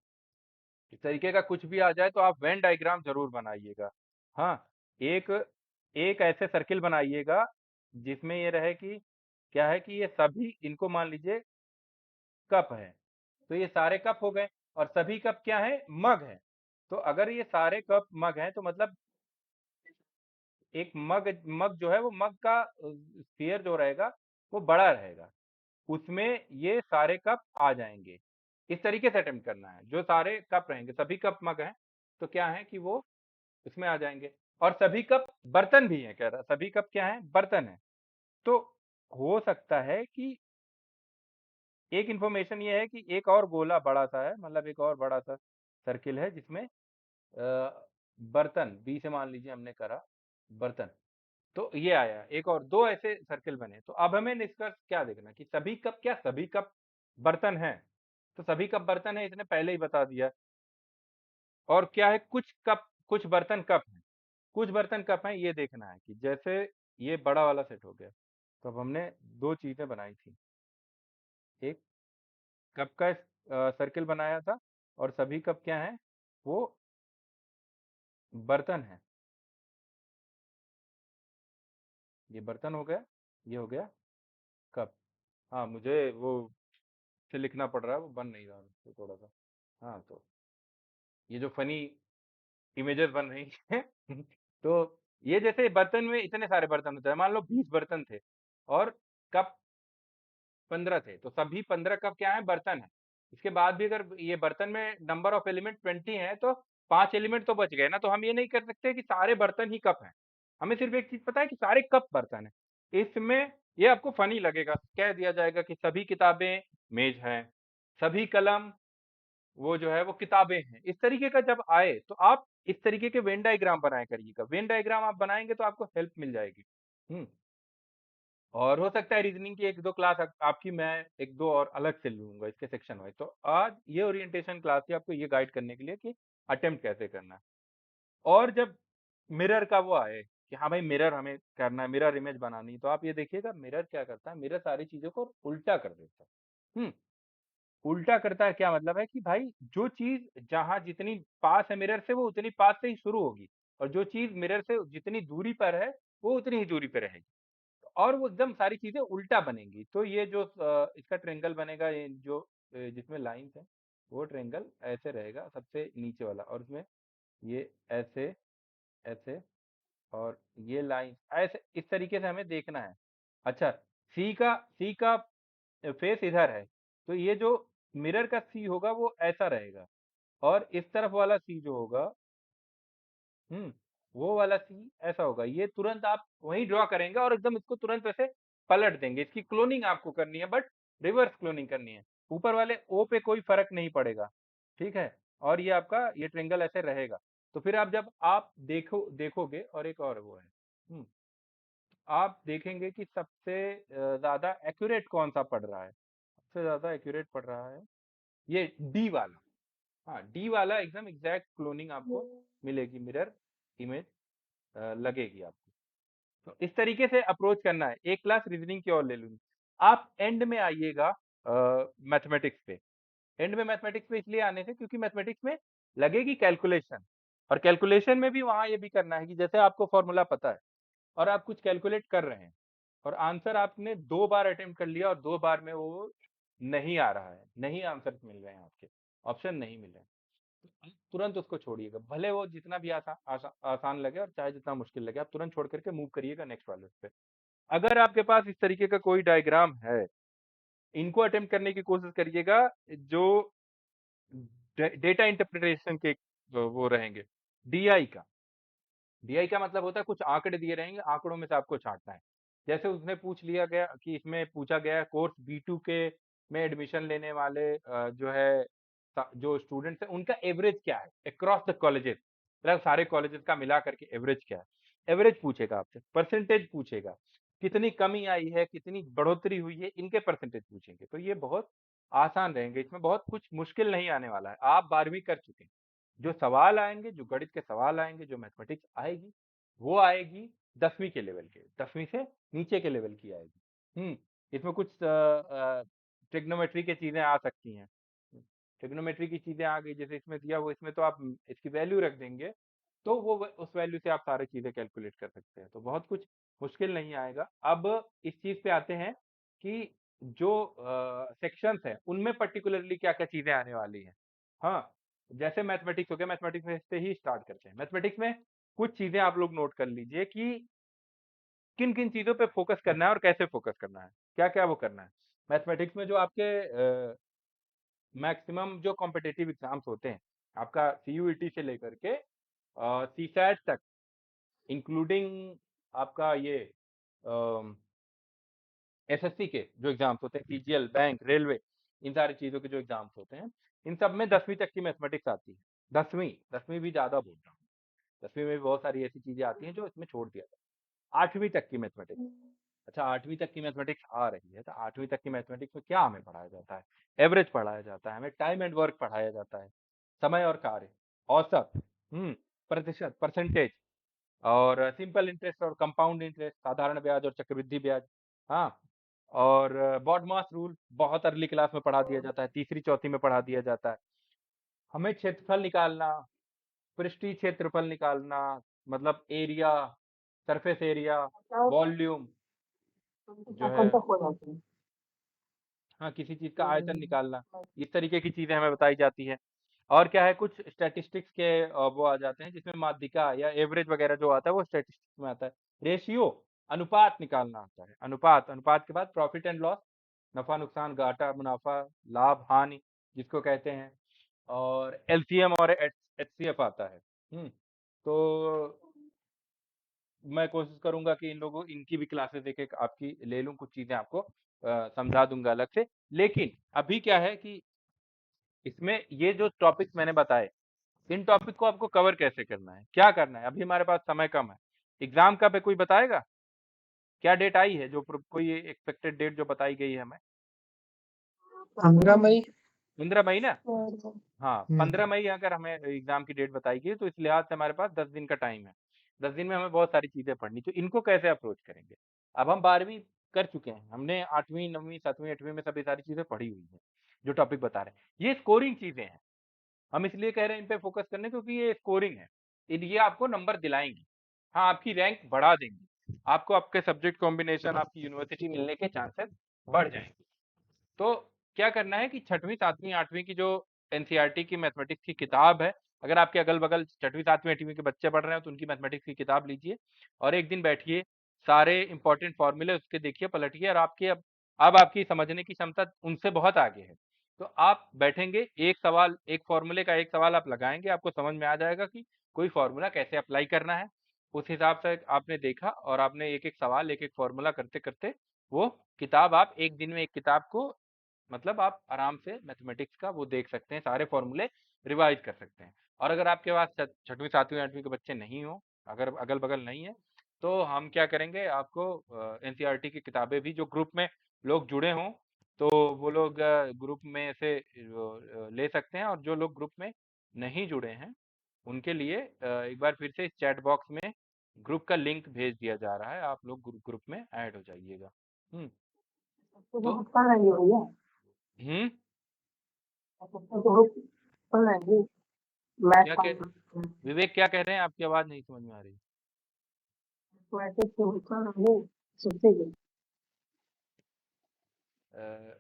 A: इस तरीके का कुछ भी आ जाए तो आप वेन डायग्राम जरूर बनाइएगा। हाँ, एक एक ऐसे सर्किल बनाइएगा जिसमें ये रहे कि क्या है कि ये सभी, इनको मान लीजिए कप है, तो ये सारे कप हो गए और सभी कप क्या है, मग है। तो अगर ये सारे कप मग हैं तो मतलब एक मग मग जो है वो मग का स्फीयर जो रहेगा वो बड़ा रहेगा, उसमें ये सारे कप आ जाएंगे। इस तरीके से अटेम्प्ट करना है। जो सारे कप रहेंगे, सभी कप मग हैं, तो क्या है कि वो इसमें आ जाएंगे। और सभी कप बर्तन भी हैं, कह रहा सभी कप क्या है, बर्तन है। तो हो सकता है कि एक इंफॉर्मेशन ये है कि एक और गोला बड़ा सा है, मतलब एक और बड़ा सा सर्किल है जिसमें बर्तन बी से मान लीजिए हमने करा बर्तन, तो ये आया एक और दो ऐसे सर्किल बने। तो अब हमें निष्कर्ष क्या देखना कि सभी कप क्या, सभी कप बर्तन हैं। तो सभी कप बर्तन है, इसने पहले ही बता दिया। और क्या है, कुछ कप, कुछ बर्तन कप हैं, कुछ बर्तन कप हैं, ये देखना है कि जैसे ये बड़ा वाला सेट हो गया, तो अब हमने दो चीजें बनाई थी। एक कप का सर्किल बनाया था और सभी कप क्या है, वो बर्तन है। ये बर्तन हो गया, ये हो गया कप। हाँ, मुझे वो से लिखना पड़ रहा है, वो बन नहीं रहा तो थोड़ा सा। हाँ, तो ये जो फनी इमेजेस बन रही है तो ये जैसे बर्तन में इतने सारे बर्तन होते हैं, मान लो 20 बर्तन थे और कप 15 थे, तो सभी 15 कप क्या है, बर्तन है। इसके बाद भी अगर ये बर्तन में नंबर ऑफ एलिमेंट 20 है तो 5 एलिमेंट तो बच गए ना। तो हम ये नहीं कर सकते कि सारे बर्तन ही कप हैं। हमें सिर्फ एक चीज पता है कि सारे कप बर्तन है। इसमें ये आपको फनी लगेगा, कह दिया जाएगा कि सभी किताबें मेज हैं, सभी कलम वो जो है वो किताबें हैं। इस तरीके का जब आए तो आप इस तरीके के वेन डायग्राम बनाया करिएगा। वेन डायग्राम आप बनाएंगे तो आपको हेल्प मिल जाएगी। हम्म और हो सकता है रीजनिंग की एक दो क्लास आपकी मैं एक दो और अलग से लूंगा इसके सेक्शन वाइज। तो आज ये ओरिएंटेशन क्लास थी आपको ये गाइड करने के लिए कि अटेम्प्ट कैसे करना है। और जब मिरर का वो आए कि हाँ भाई मिरर हमें करना है, मिरर इमेज बनानी है, तो आप ये देखिएगा मिरर क्या करता है, मिरर सारी चीजों को उल्टा कर देता है। उल्टा करता है क्या मतलब है कि भाई जो चीज जहां जितनी पास है मिरर से वो उतनी पास से ही शुरू होगी, और जो चीज मिरर से जितनी दूरी पर है वो उतनी ही दूरी पर रहेगी, और वो एकदम सारी चीजें उल्टा बनेंगी। तो ये जो इसका ट्रेंगल बनेगा, ये जो जिसमें लाइंस है, वो ट्रेंगल ऐसे रहेगा सबसे नीचे वाला, और उसमें ये ऐसे ऐसे, और ये लाइन ऐसे, इस तरीके से हमें देखना है। अच्छा, सी का फेस इधर है, तो ये जो मिरर का सी होगा वो ऐसा रहेगा, और इस तरफ वाला सी जो होगा, वो वाला सी ऐसा होगा। ये तुरंत आप वहीं ड्रॉ करेंगे और एकदम इसको तुरंत वैसे पलट देंगे। इसकी क्लोनिंग आपको करनी है, बट रिवर्स क्लोनिंग करनी है। ऊपर वाले ओ पे कोई फर्क नहीं पड़ेगा, ठीक है। और ये आपका ये ट्रेंगल ऐसे रहेगा। तो फिर आप जब आप देखोगे, और एक और वो है, आप देखेंगे कि सबसे ज्यादा एक्यूरेट कौन सा पड़ रहा है। सबसे ज्यादा एक्यूरेट पड़ रहा है ये डी वाला। हाँ, डी वाला एकदम एग्जैक्ट क्लोनिंग आपको मिलेगी, मिरर इमेज लगेगी आपको। तो इस तरीके से अप्रोच करना है। एक क्लास रीजनिंग की और ले लूंगी। आप एंड में आइएगा मैथमेटिक्स पे। एंड में मैथमेटिक्स पे इसलिए आने से क्योंकि मैथमेटिक्स में लगेगी कैलकुलेशन, और कैलकुलेशन में भी वहां ये भी करना है कि जैसे आपको फॉर्मूला पता है और आप कुछ कैलकुलेट कर रहे हैं, और आंसर आपने 2 बार अटेम्प्ट कर लिया और 2 बार में वो नहीं आ रहा है, नहीं आंसर मिल रहे हैं, आपके ऑप्शन नहीं मिल रहे हैं, तो आप तुरंत उसको छोड़िएगा। भले वो जितना भी आसान लगे और चाहे जितना मुश्किल लगे, आप तुरंत छोड़ करके मूव करिएगा नेक्स्ट वाले पे। अगर आपके पास इस तरीके का कोई डायग्राम है, इनको अटेम्प्ट करने की कोशिश करिएगा जो डेटा इंटरप्रिटेशन के वो रहेंगे, डीआई का। डीआई का मतलब होता है कुछ आंकड़े दिए रहेंगे, आंकड़ों में से आपको छांटना है। जैसे उसने पूछ लिया गया कि इसमें पूछा गया है कोर्स B2 के में एडमिशन लेने वाले जो है जो स्टूडेंट्स हैं उनका एवरेज क्या है अक्रॉस द कॉलेजेस, मतलब सारे कॉलेजेस का मिला करके एवरेज क्या है। एवरेज पूछेगा आपसे, परसेंटेज पूछेगा, कितनी कमी आई है, कितनी बढ़ोतरी हुई है, इनके परसेंटेज पूछेंगे। तो ये बहुत आसान रहेंगे, इसमें बहुत कुछ मुश्किल नहीं आने वाला है। आप 12वीं कर चुके हैं, जो सवाल आएंगे, जो गणित के सवाल आएंगे, जो मैथमेटिक्स आएगी, वो आएगी 10वीं के लेवल के, 10वीं से नीचे के लेवल की आएगी। इसमें कुछ ट्रिग्नोमेट्री की चीजें आ सकती हैं। ट्रिग्नोमेट्री की चीजें आ गई, जैसे इसमें दिया हुआ, इसमें तो आप इसकी वैल्यू रख देंगे, तो वो उस वैल्यू से आप सारी चीजें कैलकुलेट कर सकते हैं। तो बहुत कुछ मुश्किल नहीं आएगा। अब इस चीज पे आते हैं कि जो सेक्शंस हैं उनमें पर्टिकुलरली क्या क्या चीजें आने वाली हैं। हाँ, जैसे मैथमेटिक्स हो गया, मैथमेटिक्स में से ही स्टार्ट करते हैं। मैथमेटिक्स में कुछ चीजें आप लोग नोट कर लीजिए कि किन किन चीजों पे फोकस करना है और कैसे फोकस करना है, क्या क्या वो करना है। मैथमेटिक्स में जो आपके मैक्सिमम जो कॉम्पिटिटिव एग्जाम्स होते हैं, आपका सीयूईटी से लेकर के सीसैट तक, इंक्लूडिंग आपका ये एसएससी के जो एग्जाम्स होते हैं, सीजीएल, बैंक, रेलवे, इन सारी चीजों के जो एग्जाम्स होते हैं, इन सब में 10वीं तक की मैथमेटिक्स आती है। 10वीं 10वीं भी ज्यादा बोल रहा हूँ, 10वीं में भी बहुत सारी ऐसी चीजें आती हैं जो इसमें छोड़ दिया जाता है। 8वीं तक की मैथमेटिक्स, अच्छा 8वीं तक की मैथमेटिक्स आ रही है, तो 8वीं तक की मैथमेटिक्स में क्या हमें पढ़ाया जाता है? एवरेज पढ़ाया जाता है, हमें टाइम एंड वर्क पढ़ाया जाता है, समय और कार्य, औसत, प्रतिशत, परसेंटेज, और सिंपल इंटरेस्ट और कंपाउंड इंटरेस्ट, साधारण ब्याज और चक्रवृद्धि ब्याज। हाँ, और बॉडमास रूल बहुत अर्ली क्लास में पढ़ा दिया जाता है, तीसरी चौथी में पढ़ा दिया जाता है। हमें क्षेत्रफल निकालना, पृष्ठीय क्षेत्रफल निकालना, मतलब एरिया, सरफेस एरिया, वॉल्यूम जो है, हाँ किसी चीज का आयतन निकालना, इस तरीके की चीजें हमें बताई जाती है। और क्या है, कुछ स्टैटिस्टिक्स के वो आ जाते हैं जिसमें माध्यिका या एवरेज वगैरह जो आता है वो स्टैटिस्टिक्स में आता है। रेशियो, अनुपात निकालना आता है, अनुपात, अनुपात के बाद प्रॉफिट एंड लॉस, नफा नुकसान, घाटा मुनाफा, लाभ हानि जिसको कहते हैं, और एलसीएम और एचसीएफ आता है। तो मैं कोशिश करूंगा कि इन लोगों इनकी भी क्लासेस एक एक आपकी ले लूं, कुछ चीजें आपको समझा दूंगा अलग से। लेकिन अभी क्या है कि इसमें ये जो टॉपिक मैंने बताए, इन टॉपिक को आपको कवर कैसे करना है, क्या करना है, अभी हमारे पास समय कम है। एग्जाम का पे कोई बताएगा क्या डेट आई है, जो कोई एक्सपेक्टेड डेट जो बताई गई है हमें?
B: 15 मई।
A: 15 मई ना? हाँ, 15 मई अगर हमें एग्जाम की डेट बताई गई तो इस लिहाज से हमारे पास 10 दिन का टाइम है। 10 दिन में हमें बहुत सारी चीजें पढ़नी, तो इनको कैसे अप्रोच करेंगे? अब हम 12वीं कर चुके हैं, हमने 8वीं 9वीं 7वीं 8वीं में सब ये सारी चीजें पढ़ी हुई है, जो टॉपिक बता रहे हैं ये स्कोरिंग चीजें हैं। हम इसलिए कह रहे हैं इन पे फोकस करने क्योंकि ये स्कोरिंग है, ये आपको नंबर दिलाएंगी। हाँ, आपकी रैंक बढ़ा देंगी, आपको आपके सब्जेक्ट कॉम्बिनेशन, आपकी यूनिवर्सिटी मिलने के चांसेस बढ़ जाएंगे। तो क्या करना है कि छठवीं सातवीं आठवीं की जो एनसीईआरटी की मैथमेटिक्स की किताब है, अगर आपके अगल बगल छठवीं सातवीं आठवीं के बच्चे पढ़ रहे हैं तो उनकी मैथमेटिक्स की किताब लीजिए और एक दिन बैठिए, सारे इंपॉर्टेंट फॉर्मूले उसके देखिए, पलटिए, और आपके अब आपकी समझने की क्षमता उनसे बहुत आगे है। तो आप बैठेंगे, एक सवाल, एक फॉर्मूले का एक सवाल आप लगाएंगे, आपको समझ में आ जाएगा कि कोई फॉर्मूला कैसे अप्लाई करना है। उस हिसाब से आपने देखा और आपने एक एक सवाल, एक एक फॉर्मूला करते करते वो किताब, आप एक दिन में एक किताब को, मतलब आप आराम से मैथमेटिक्स का वो देख सकते हैं, सारे फॉर्मूले रिवाइज कर सकते हैं। और अगर आपके पास छठवीं सातवीं आठवीं के बच्चे नहीं हो, अगर अगल बगल नहीं है, तो हम क्या करेंगे, आपको एनसीईआरटी की किताबें भी, जो ग्रुप में लोग जुड़े हों तो वो लोग ग्रुप में से ले सकते हैं, और जो लोग ग्रुप में नहीं जुड़े हैं उनके लिए एक बार फिर से इस चैट बॉक्स में ग्रुप का लिंक भेज दिया जा रहा है, आप लोग ग्रुप में ऐड हो जाइएगा। हम्म तो हम्म क्या कह विवेक क्या कह रहे हैं, आपकी आवाज नहीं समझ में आ रही।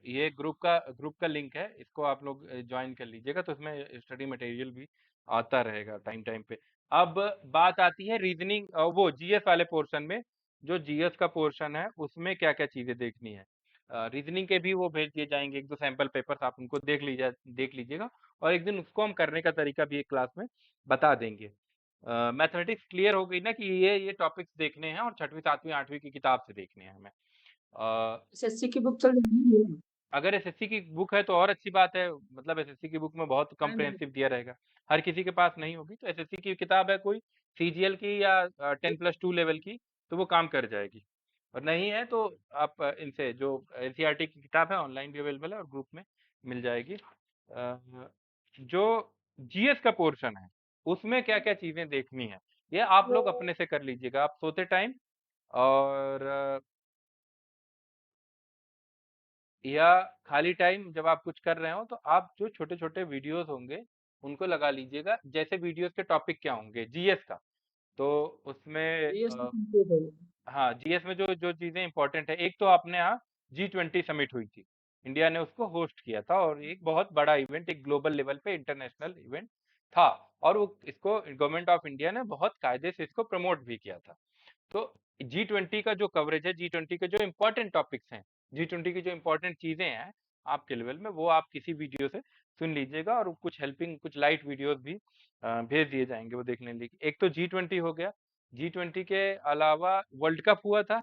A: ये ग्रुप का लिंक है, इसको आप लोग ज्वाइन कर लीजिएगा, तो इसमें स्टडी मटेरियल भी आता रहेगा टाइम टाइम पे। अब बात आती है रीजनिंग, वो जीएस वाले पोर्शन में, जो जीएस का पोर्शन है उसमें क्या क्या चीजें देखनी है। रीजनिंग के भी वो भेज दिए जाएंगे, एक दो सैंपल पेपर्स, आप उनको देख लीजिएगा, और एक दिन उसको हम करने का तरीका भी एक क्लास में बता देंगे। मैथमेटिक्स क्लियर हो गई ना कि ये टॉपिक्स देखने हैं और 6वीं 7वीं 8वीं की किताब से देखने हैं हमें।
C: एसएससी की बुक चल रही है।
A: अगर एसएससी की बुक है तो और अच्छी बात है, मतलब एसएससी की बुक में बहुत
C: नहीं नहीं,
A: कम्प्रिहेंसिव दिया रहेगा। हर किसी के पास नहीं होगी, तो एसएससी की किताब है कोई सीजीएल की या 10+2 लेवल की, तो वो काम कर जाएगी। और नहीं है तो आप इनसे जो एनसीईआरटी की किताब है ऑनलाइन भी अवेलेबल है और ग्रुप में मिल जाएगी। जो जीएस का पोर्शन है उसमें क्या क्या चीजें देखनी है, ये आप लोग अपने से कर लीजिएगा आप सोते टाइम, और या खाली टाइम जब आप कुछ कर रहे हो तो आप जो छोटे छोटे वीडियोस होंगे उनको लगा लीजिएगा। जैसे वीडियोस के टॉपिक क्या होंगे जीएस का, तो उसमें
C: जीएस तो कंप्लीट हो गया।
A: हाँ जीएस में जो जो चीजें इंपॉर्टेंट है, एक तो अपने यहाँ G20 समिट हुई थी, इंडिया ने उसको होस्ट किया था और एक बहुत बड़ा इवेंट, एक ग्लोबल लेवल पे इंटरनेशनल इवेंट था, और वो इसको गवर्नमेंट ऑफ इंडिया ने बहुत कायदे से इसको प्रमोट भी किया था। तो G20 का जो कवरेज है, G20 के जो इम्पोर्टेंट टॉपिक्स हैं, G20 की जो इम्पोर्टेंट चीजें हैं आपके लेवल में, वो आप किसी वीडियो से सुन लीजिएगा, और कुछ हेल्पिंग कुछ लाइट वीडियोस भी भेज दिए जाएंगे वो देखने के लिए। एक तो G20 हो गया, G20 के अलावा वर्ल्ड कप हुआ था,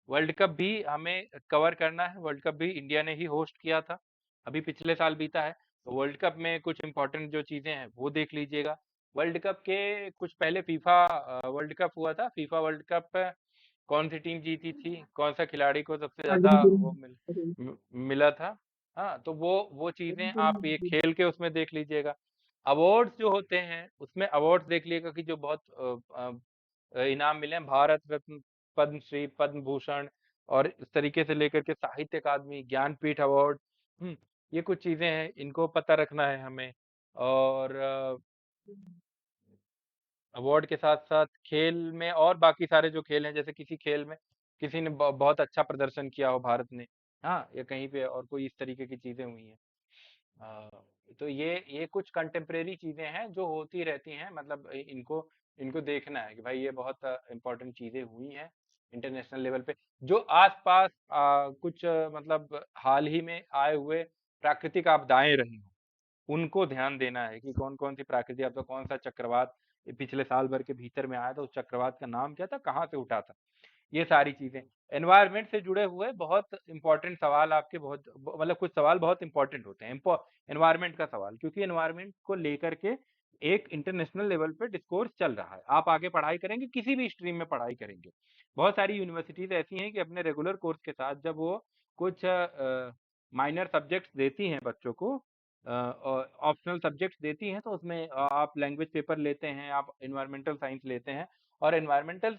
A: वर्ल्ड कप भी हमें कवर करना है। वर्ल्ड कप भी इंडिया ने ही होस्ट किया था, अभी पिछले साल बीता है, तो वर्ल्ड कप में कुछ इंपॉर्टेंट जो चीजें हैं वो देख लीजिएगा। वर्ल्ड कप के कुछ पहले फीफा वर्ल्ड कप हुआ था, फीफा वर्ल्ड कप कौन सी टीम जीती थी, कौन सा खिलाड़ी को सबसे ज्यादा वो
C: अर्जेंटीना।
A: मिला था। हाँ तो वो चीजें आप ये
C: अर्जेंटीना।
A: खेल के उसमें देख लीजिएगा। अवार्ड्स जो होते हैं उसमें अवार्ड्स देख लीजिएगा कि जो बहुत इनाम मिले हैं, भारत रत्न, पद्मश्री, पद्म भूषण, और इस तरीके से लेकर के साहित्य अकादमी, ज्ञानपीठ अवार्ड, ये कुछ चीजें हैं, इनको पता रखना है हमें। और अवार्ड के साथ साथ खेल में और बाकी सारे जो खेल हैं, जैसे किसी खेल में किसी ने बहुत अच्छा प्रदर्शन किया हो भारत ने, हाँ, या कहीं पे और कोई इस तरीके की चीजें हुई हैं। अ, तो ये कुछ कंटेम्प्रेरी चीजें हैं जो होती रहती हैं, मतलब इनको इनको देखना है कि भाई ये बहुत इंपॉर्टेंट चीजें हुई हैं इंटरनेशनल लेवल पे। जो आसपास कुछ मतलब हाल ही में आए हुए प्राकृतिक आपदाएं रही हैं, उनको ध्यान देना है कि कौन कौन सी प्राकृतिक आपदा, कौन सा चक्रवात ये पिछले साल भर के भीतर में आया था, उस चक्रवात का नाम क्या था, कहाँ से उठा था, ये सारी चीजें। एनवायरनमेंट से जुड़े हुए बहुत इंपॉर्टेंट सवाल आपके, बहुत मतलब कुछ सवाल बहुत इंपॉर्टेंट होते हैं एनवायरनमेंट का सवाल, क्योंकि एनवायरनमेंट को लेकर के एक इंटरनेशनल लेवल पे डिस्कोर्स चल रहा है। आप आगे पढ़ाई करेंगे, किसी भी स्ट्रीम में पढ़ाई करेंगे, बहुत सारी यूनिवर्सिटीज ऐसी हैं कि अपने रेगुलर कोर्स के साथ जब वो कुछ माइनर सब्जेक्ट्स देती हैं बच्चों को, ऑप्शनल सब्जेक्ट्स देती हैं, तो उसमें आप लैंग्वेज पेपर लेते हैं, आप इन्वायरमेंटल साइंस लेते हैं, और एनवायरमेंटल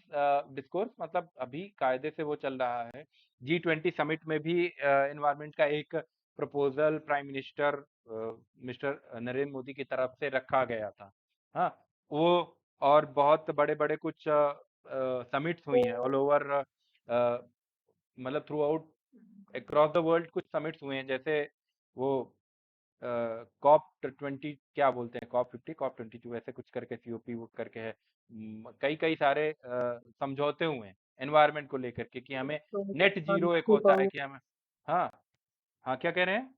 A: डिस्कोर्स मतलब अभी कायदे से वो चल रहा है। G20 समिट में भी एनवायरमेंट का एक proposal prime minister mister Narendra Modi की तरफ से रखा गया था। हाँ वो, और बहुत बड़े बड़े कुछ समिट्स हुई हैं ऑल ओवर, मतलब through out across the world कुछ समिट्स हुए हैं, जैसे वो COP20 क्या बोलते हैं, COP50 COP22 ऐसे कुछ करके, COP वो करके है। कई कई सारे समझौते हुए हैं एनवायरनमेंट को लेकर के कि हमें नेट जीरो, एक होता है कि हमें, हाँ हाँ क्या कह रहे हैं,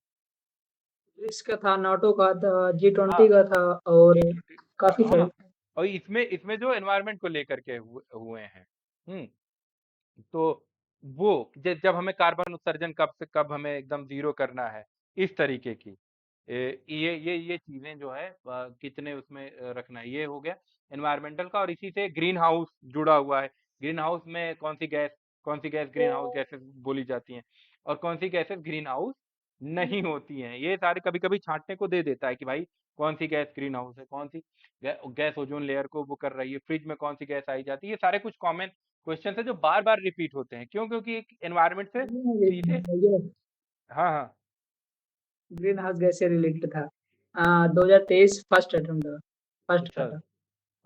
C: इसका था, नाटो का था, G20
A: हाँ
C: का था, और
A: G20,
C: काफी सारे।
A: हाँ, और इसमें इसमें जो एनवायरनमेंट को लेकर के हुए हैं, हम्म तो वो जब हमें कार्बन उत्सर्जन कब से कब हमें एकदम जीरो करना है, इस तरीके की ये चीजें जो है कितने उसमें रखना है, ये हो गया एनवायरमेंटल का। और इसी से ग्रीन हाउस जुड़ा हुआ है, ग्रीन हाउस में कौन सी गैस ग्रीन हाउस गैसेस बोली जाती हैं, और कौन सी गैसेस ग्रीन हाउस नहीं होती हैं, ये सारे कभी कभी छांटने को दे देता है कि भाई कौन सी गैस ग्रीन हाउस है, कौन सी गैस ओजोन लेयर को वो कर रही है, फ्रिज में कौन सी गैस आई जाती है, ये सारे कुछ कॉमन क्वेश्चन है जो बार बार रिपीट होते हैं। क्यों? क्योंकि एक एनवायरनमेंट से सीधे, हाँ हाँ,
C: ग्रीन हाउस गैस से रिलेटेड था। 2023 फर्स्ट अटेम्प्ट था, फर्स्ट
A: अच्छा
C: का था।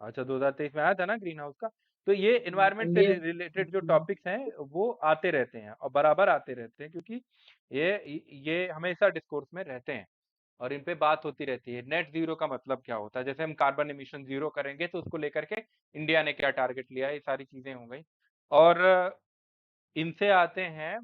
A: अच्छा 2023 में आया था ना ग्रीन हाउस का। तो ये एनवायरनमेंट से
C: ये
A: रिलेटेड जो टॉपिक्स हैं वो आते रहते हैं और बराबर आते रहते हैं, क्योंकि ये ये हमेशा डिस्कोर्स में रहते हैं और इन पे बात होती रहती है। नेट जीरो का मतलब क्या होता है, जैसे हम कार्बन एमिशन जीरो करेंगे तो उसको लेकर के इंडिया ने क्या टारगेट लिया है, ये सारी चीजें हो गई। और इनसे आते हैं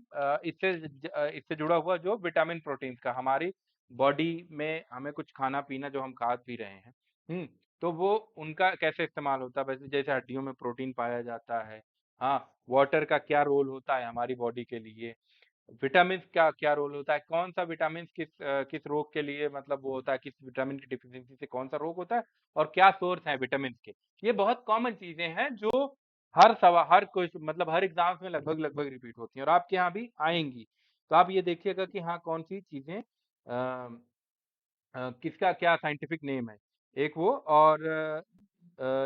A: इससे जुड़ा हुआ जो विटामिन प्रोटीन का, हमारी बॉडी में हमें कुछ खाना पीना जो हम खा पी रहे हैं, तो वो उनका कैसे इस्तेमाल होता है, वैसे जैसे हड्डियों में प्रोटीन पाया जाता है। हाँ, वाटर का क्या रोल होता है हमारी बॉडी के लिए, विटामिन का क्या रोल होता है, कौन सा विटामिन किस रोग के लिए मतलब वो होता है, किस विटामिन की डिफिशियंसी से कौन सा रोग होता है, और क्या सोर्स है विटामिन के। ये बहुत कॉमन चीजें हैं जो हर कोई मतलब हर एग्जाम्स में लगभग लगभग रिपीट होती हैं और आपके यहाँ भी आएंगी। तो आप ये देखिएगा कि हाँ कौन सी चीजें किसका क्या साइंटिफिक नेम है, एक वो, और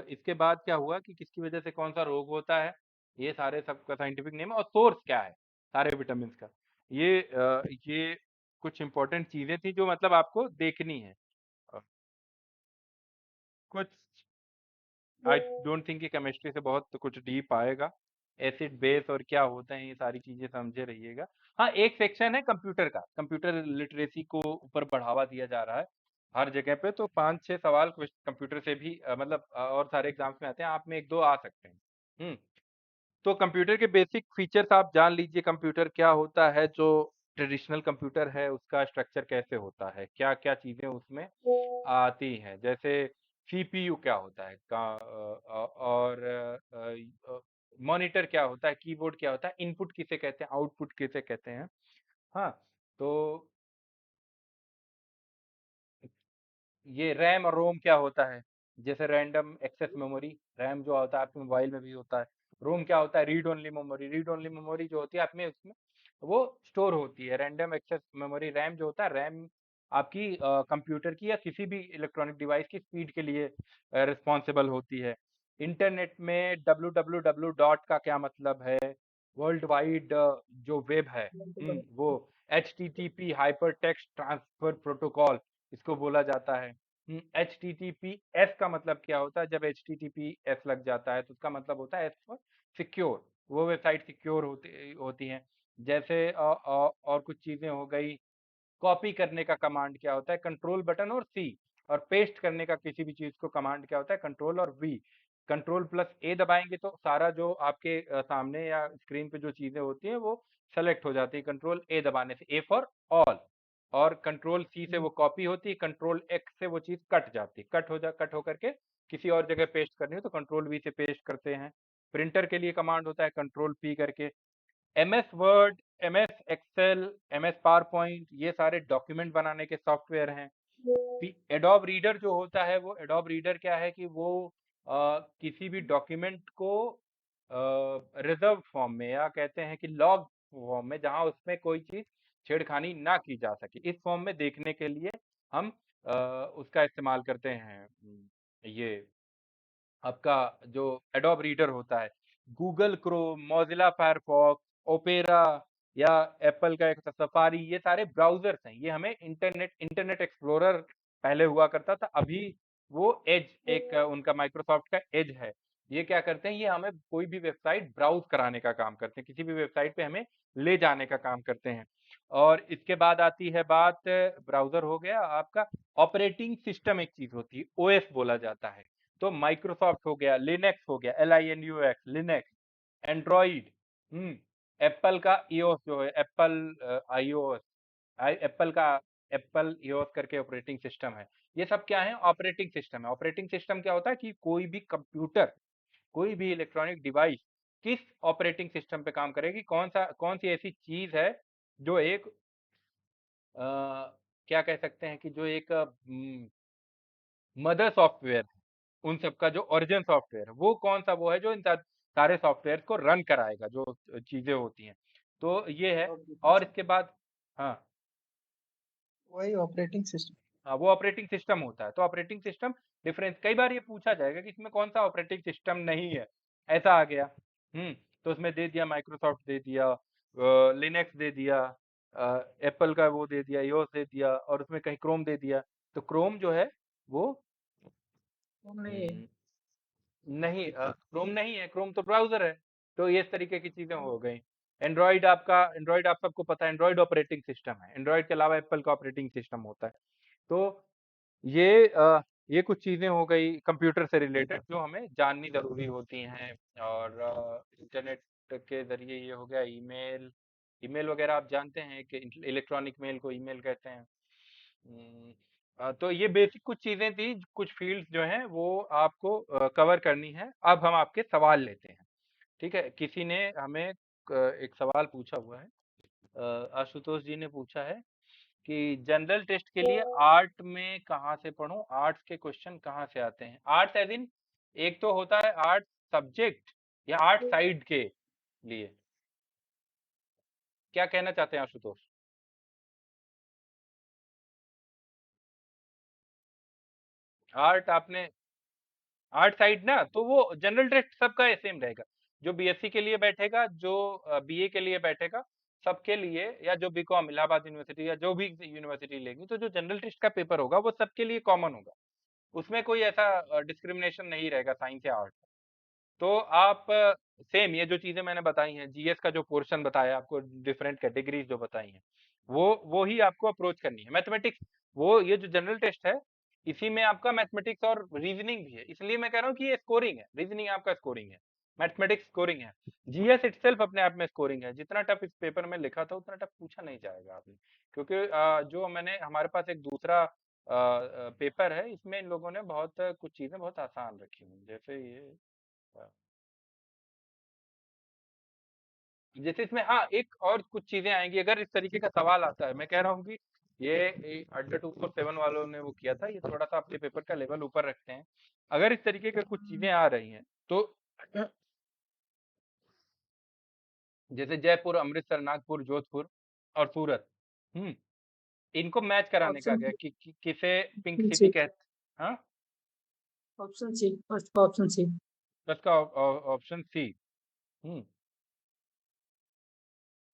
A: इसके बाद क्या हुआ कि किसकी वजह से कौन सा रोग होता है, ये सारे सबका साइंटिफिक नेम है, और सोर्स क्या है सारे विटामिन का। ये कुछ इंपॉर्टेंट चीजें थी जो मतलब आपको देखनी है। अ, कुछ आई डोंट थिंक कि केमिस्ट्री से बहुत कुछ डीप आएगा, एसिड बेस और क्या होते हैं ये सारी चीजें समझे रहिएगा। हाँ, एक सेक्शन है कंप्यूटर का, कंप्यूटर लिटरेसी को ऊपर बढ़ावा दिया जा रहा है हर जगह पे, तो 5-6 सवाल कंप्यूटर से भी मतलब और सारे एग्जाम्स में आते हैं, आप में 1-2 आ सकते हैं। तो कंप्यूटर के बेसिक फीचर्स आप जान लीजिए, कंप्यूटर क्या होता है, जो ट्रेडिशनल कंप्यूटर है उसका स्ट्रक्चर कैसे होता है, क्या क्या चीजें उसमें आती हैं, जैसे सीपीयू क्या होता है और मॉनिटर क्या होता है, कीबोर्ड क्या होता है, इनपुट किसे कहते हैं, आउटपुट किसे कहते हैं। हाँ, तो ये रैम और रोम क्या होता है, जैसे रैंडम एक्सेस मेमोरी, रैम जो होता है आपके मोबाइल में भी होता है, रोम क्या होता है, read only memory, read only memory जो होती है आप में उसमें वो स्टोर होती है, रैंडम एक्सेस मेमोरी रैम जो होता है, रैम आपकी कंप्यूटर की या किसी भी इलेक्ट्रॉनिक डिवाइस की स्पीड के लिए रिस्पॉन्सिबल होती है। इंटरनेट में www डॉट का क्या मतलब है, वर्ल्ड वाइड जो वेब है, वो HTTP hyper text transfer protocol इसको बोला जाता है। HTTPS का मतलब क्या होता है, जब HTTPS लग जाता है तो उसका मतलब होता है एस फॉर सिक्योर, वो वेबसाइट सिक्योर होती होती हैं। जैसे और कुछ चीजें हो गई, कॉपी करने का कमांड क्या होता है, कंट्रोल बटन और सी, और पेस्ट करने का किसी भी चीज को कमांड क्या होता है, कंट्रोल और वी। कंट्रोल प्लस ए दबाएंगे तो सारा जो आपके सामने या स्क्रीन पे जो चीजें होती हैं वो सेलेक्ट हो जाती है कंट्रोल ए दबाने से, ए फॉर ऑल। और कंट्रोल सी से वो कॉपी होती है, कंट्रोल एक्स से वो चीज कट जाती है, कट होकर के किसी और जगह पेस्ट करनी हो तो कंट्रोल वी से पेस्ट करते हैं। प्रिंटर के लिए कमांड होता है कंट्रोल पी करके। MS Word, MS Excel, MS PowerPoint, ये सारे डॉक्यूमेंट बनाने के सॉफ्टवेयर हैं। एडोब रीडर जो होता है, वो एडोब रीडर क्या है कि वो किसी भी डॉक्यूमेंट को रिजर्व फॉर्म में या कहते हैं कि लॉग फॉर्म में, जहां उसमें कोई चीज छेड़खानी ना की जा सके, इस फॉर्म में देखने के लिए हम उसका इस्तेमाल करते हैं। ये आपका जो एडोब रीडर होता है, Google Chrome, Mozilla Firefox, opera या एप्पल का एक सफारी, ये सारे ब्राउजर्स हैं, ये हमें इंटरनेट एक्सप्लोरर पहले हुआ करता था, अभी वो एज एक उनका माइक्रोसॉफ्ट का एज है। ये क्या करते हैं, ये हमें कोई भी वेबसाइट ब्राउज कराने का काम करते हैं, किसी भी वेबसाइट पे हमें ले जाने का काम करते हैं। और इसके बाद आती है बात, ब्राउजर हो गया आपका, ऑपरेटिंग सिस्टम एक चीज होती है, ओएस बोला जाता है। तो माइक्रोसॉफ्ट हो गया, लिनक्स हो गया, LINUX लिनक्स, एंड्रॉइड, एप्पल का iOS जो है, एप्पल iOS, एप्पल का एप्पल iOS करके ऑपरेटिंग सिस्टम है। ये सब क्या है, ऑपरेटिंग सिस्टम है। ऑपरेटिंग सिस्टम क्या होता है कि कोई भी कंप्यूटर, कोई भी इलेक्ट्रॉनिक डिवाइस किस ऑपरेटिंग सिस्टम पे काम करेगी, कौन सी ऐसी चीज है जो एक क्या कह सकते हैं कि जो एक मदर सॉफ्टवेयर है, उन सब का जो ओरिजिन सॉफ्टवेयर है, वो कौन सा वो है जो इन सारे सॉफ्टवेयर को रन कराएगा, जो चीजें होती हैं। तो ये है। और इसके बाद, हाँ,
B: वही ऑपरेटिंग सिस्टम।
A: हाँ, वो ऑपरेटिंग सिस्टम होता है। तो ऑपरेटिंग सिस्टम डिफरेंस, कई बार ये पूछा जाएगा कि इसमें कौन सा ऑपरेटिंग सिस्टम नहीं है, ऐसा आ गया। तो उसमें दे दिया माइक्रोसॉफ्ट दे दिया, लिनक्स दे दिया, एप्पल का वो दे दिया, iOS दे दिया, और उसमें कहीं क्रोम दे दिया। तो क्रोम जो है वो
B: नहीं,
A: हम्म, नहीं, क्रोम नहीं है, क्रोम तो ब्राउजर है। तो ये इस तरीके की चीजें हो गई। एंड्रॉइड आप सबको पता है, एंड्रॉइड ऑपरेटिंग सिस्टम है, एंड्रॉइड के अलावा एप्पल का ऑपरेटिंग सिस्टम होता है। तो ये कुछ चीजें हो गई कंप्यूटर से रिलेटेड जो हमें जाननी जरूरी होती हैं। और इंटरनेट के जरिए ये हो गया, ईमेल, ईमेल वगैरह आप जानते हैं कि इलेक्ट्रॉनिक मेल को ईमेल कहते हैं। तो ये बेसिक कुछ चीजें थी, कुछ फील्ड्स जो हैं वो आपको कवर करनी है। अब हम आपके सवाल लेते हैं, ठीक है। किसी ने हमें एक सवाल पूछा हुआ है, आशुतोष जी ने पूछा है कि जनरल टेस्ट के लिए आर्ट में कहाँ से पढूं, आर्ट्स के क्वेश्चन कहाँ से आते हैं। आर्ट्स एज इन एक तो होता है आर्ट सब्जेक्ट या आर्ट साइड के लिए, क्या कहना चाहते हैं आशुतोष? आर्ट आपने आर्ट साइड ना, तो वो जनरल टेस्ट सबका सेम रहेगा। जो बीएससी के लिए बैठेगा, जो बीए के लिए बैठेगा, सबके लिए, या जो बीकॉम इलाहाबाद यूनिवर्सिटी या जो भी यूनिवर्सिटी लेगी, तो जो जनरल टेस्ट का पेपर होगा वो सबके लिए कॉमन होगा। उसमें कोई ऐसा डिस्क्रिमिनेशन नहीं रहेगा साइंस या आर्ट। तो आप सेम ये जो चीजें मैंने बताई हैं, जीएस का जो पोर्शन बताया आपको, डिफरेंट कैटेगरीज जो बताई हैं, वो ही आपको अप्रोच करनी है। मैथमेटिक्स, वो ये जो जनरल टेस्ट है, इसी में आपका मैथमेटिक्स और रीजनिंग भी है, इसलिए मैं कह रहा हूँ कि ये स्कोरिंग है, रीजनिंग आपका स्कोरिंग है, मैथमेटिक्स स्कोरिंग है, जीएस इटसेल्फ अपने आप में स्कोरिंग है। जितना टफ इस पेपर में लिखा था उतना टफ पूछा नहीं जाएगा आपने, क्योंकि जो मैंने, हमारे पास एक दूसरा पेपर है, इसमें इन लोगों ने बहुत कुछ चीजें बहुत आसान रखी हुई, जैसे ये जैसे इसमें, हाँ, एक और कुछ चीजें आएंगी अगर इस तरीके का सवाल आता है। मैं कह रहा हूँ कि ये अड्डा 247 वालों ने वो किया था, ये थोड़ा सा अपने पेपर का लेवल ऊपर रखते हैं। अगर इस तरीके का कुछ चीजें आ रही हैं तो जैसे जयपुर, अमृतसर, नागपुर, जोधपुर और सूरत, इनको मैच कराने का
B: ऑप्शन
A: गया कि किसे पिंक सिटी
B: सी,
A: कहते। हाँ,
B: ऑप्शन सी, फर्स्ट का ऑप्शन सी।
A: बस का ऑप्शन सी। हम्म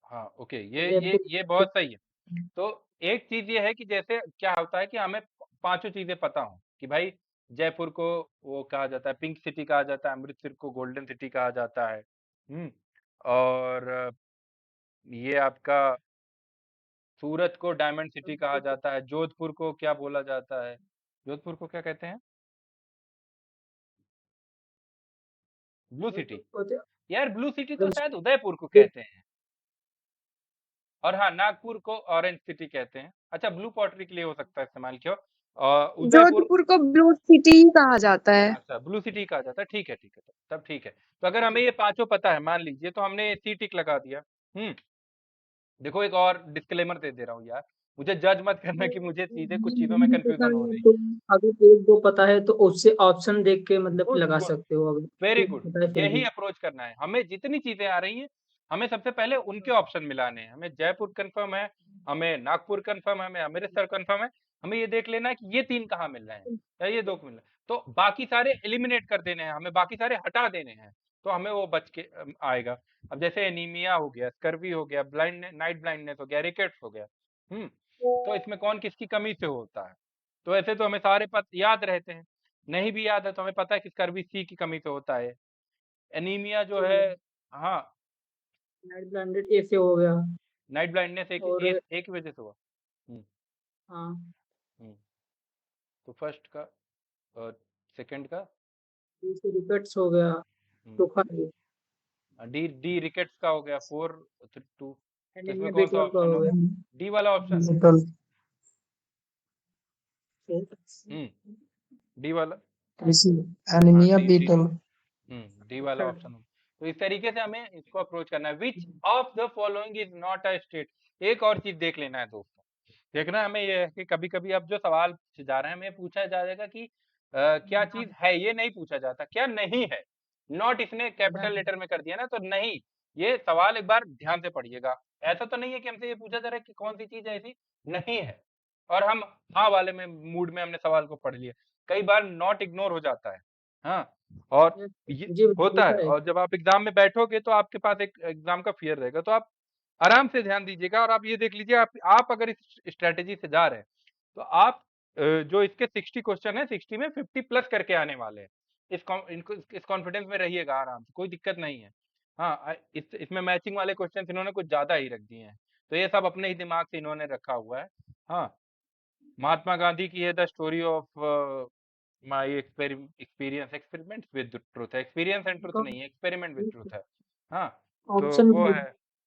A: हाँ, ओके, ये बहुत
B: जयपुर।
A: सही है। तो एक चीज ये है कि जैसे क्या होता है कि हमें पांचों चीजें पता हो कि भाई जयपुर को वो कहा जाता है पिंक सिटी कहा जाता है, अमृतसर को गोल्डन सिटी कहा जाता है। और ये आपका सूरत को डायमंड सिटी कहा जाता है, जोधपुर को क्या बोला जाता है, जोधपुर को क्या कहते हैं? Blue city. यार ब्लू सिटी तो शायद उदयपुर को कहते हैं। और हाँ, नागपुर को ऑरेंज सिटी कहते हैं। अच्छा, ब्लू पॉटरी के लिए हो सकता है इस्तेमाल क्यों, और उदयपुर,
D: जोधपुर को ब्लू सिटी ही कहा जाता है।
A: अच्छा ब्लू सिटी कहा जाता है, ठीक है ठीक है, तब ठीक है। तो अगर हमें ये पांचों पता है, मान लीजिए, तो हमने सी टिक लगा दिया। देखो एक और डिस्क्लेमर दे दे रहा हूँ यार, मुझे जज मत करना कि मुझे चीजें, कुछ चीजों में
B: नहीं पता
A: कंफ्यूजन हो
B: है
A: रही।
B: तो अगर एक दो पता है तो उससे ऑप्शन देख के मतलब
A: गुड
B: लगा
A: गुड,
B: सकते हो, अगर
A: वेरी
B: एक
A: गुड,
B: पता है फिर
A: यही
B: भी।
A: अप्रोच करना है हमें। जितनी चीजें आ रही हैं, हमें सबसे पहले उनके ऑप्शन मिलाने हैं। हमें जयपुर कंफर्म है, हमें नागपुर कंफर्म है, हमें अमृतसर कंफर्म है, हमें ये देख लेना है कि ये तीन कहाँ मिल रहे हैं या ये दो मिल रहे हैं। तो बाकी सारे एलिमिनेट कर देने हैं, हमें बाकी सारे हटा देने हैं, तो हमें वो बच के आएगा। अब जैसे एनीमिया हो गया, स्कर्वी हो गया, ब्लाइंड नाइट ब्लाइंडनेस हो गया, रिकेट्स हो गया, तो इसमें कौन किसकी कमी से होता है। तो ऐसे तो हमें सारे याद रहते हैं, नहीं भी याद है तो हमें पता है कि स्कर्वी सी की कमी से होता है। एनीमिया जो है, हाँ,
B: नाइट ब्लाइंडेड ए से हो गया।
A: नाइट ब्लाइंडनेस
B: और
A: एक ही वजह से हुआ। हम्म
B: हाँ,
A: हम्म तो फर्स्ट का और सेकंड का,
B: ए से रिकट्स हो गया,
A: हम्म
B: सूखा है,
A: डी डी रिकेट्स का हो गया, 4 2। तो इसमें
B: एनीमिया
A: कौन सा
B: बीटल का
A: ऑप्शन
B: हो
A: होगा?
B: गया।
A: डी वाला ऑप्शन।
B: बीटल
A: डी वाला, हाँ
B: एनीमिया
A: डी
B: बीटल।
A: डी वाला ऑप्शन होगा। तो इस तरीके से हमें इसको अप्रोच करना है। Which of the following is not a state. एक और चीज देख लेना है दोस्तों, देखना हमें ये है कि कभी कभी अब जो सवाल पूछे जा रहे हैं, हमें पूछा जाएगा कि क्या चीज है, ये नहीं पूछा जाता क्या नहीं है। नॉट इसने कैपिटल लेटर में कर दिया ना, तो नहीं, ये सवाल एक बार ध्यान से पढ़िएगा। ऐसा तो नहीं है कि हमसे ये पूछा जा रहा है कि कौन सी चीज ऐसी नहीं है, और हम हाँ वाले में मूड में हमने सवाल को पढ़ लिया। कई बार नॉट इग्नोर हो जाता है, हाँ, और ये
B: जी
A: होता है।
B: होता है।
A: और जब आप एग्जाम में बैठोगे तो आपके पास एक एग्जाम का फियर रहेगा, तो आप आराम से ध्यान दीजिएगा। और आप ये देख लीजिए, आप अगर इस स्ट्रेटेजी से जा रहे हैं तो आप जो इसके 60 क्वेश्चन है, 60 में 50 प्लस करके आने वाले हैं। इस कॉन्फिडेंस में रहिएगा, आराम से, कोई दिक्कत नहीं है। हाँ, इसमें मैचिंग वाले क्वेश्चन इन्होंने कुछ ज्यादा ही रख दिए हैं, तो ये सब अपने ही दिमाग से इन्होंने रखा हुआ है। हाँ, महात्मा गांधी की है the story of my experiment with truth है, एक्सपीरियंस एंड ट्रूथ नहीं है, एक्सपेरिमेंट विद ट्रूथ है। हाँ, तो
B: ऑप्शन
A: वो है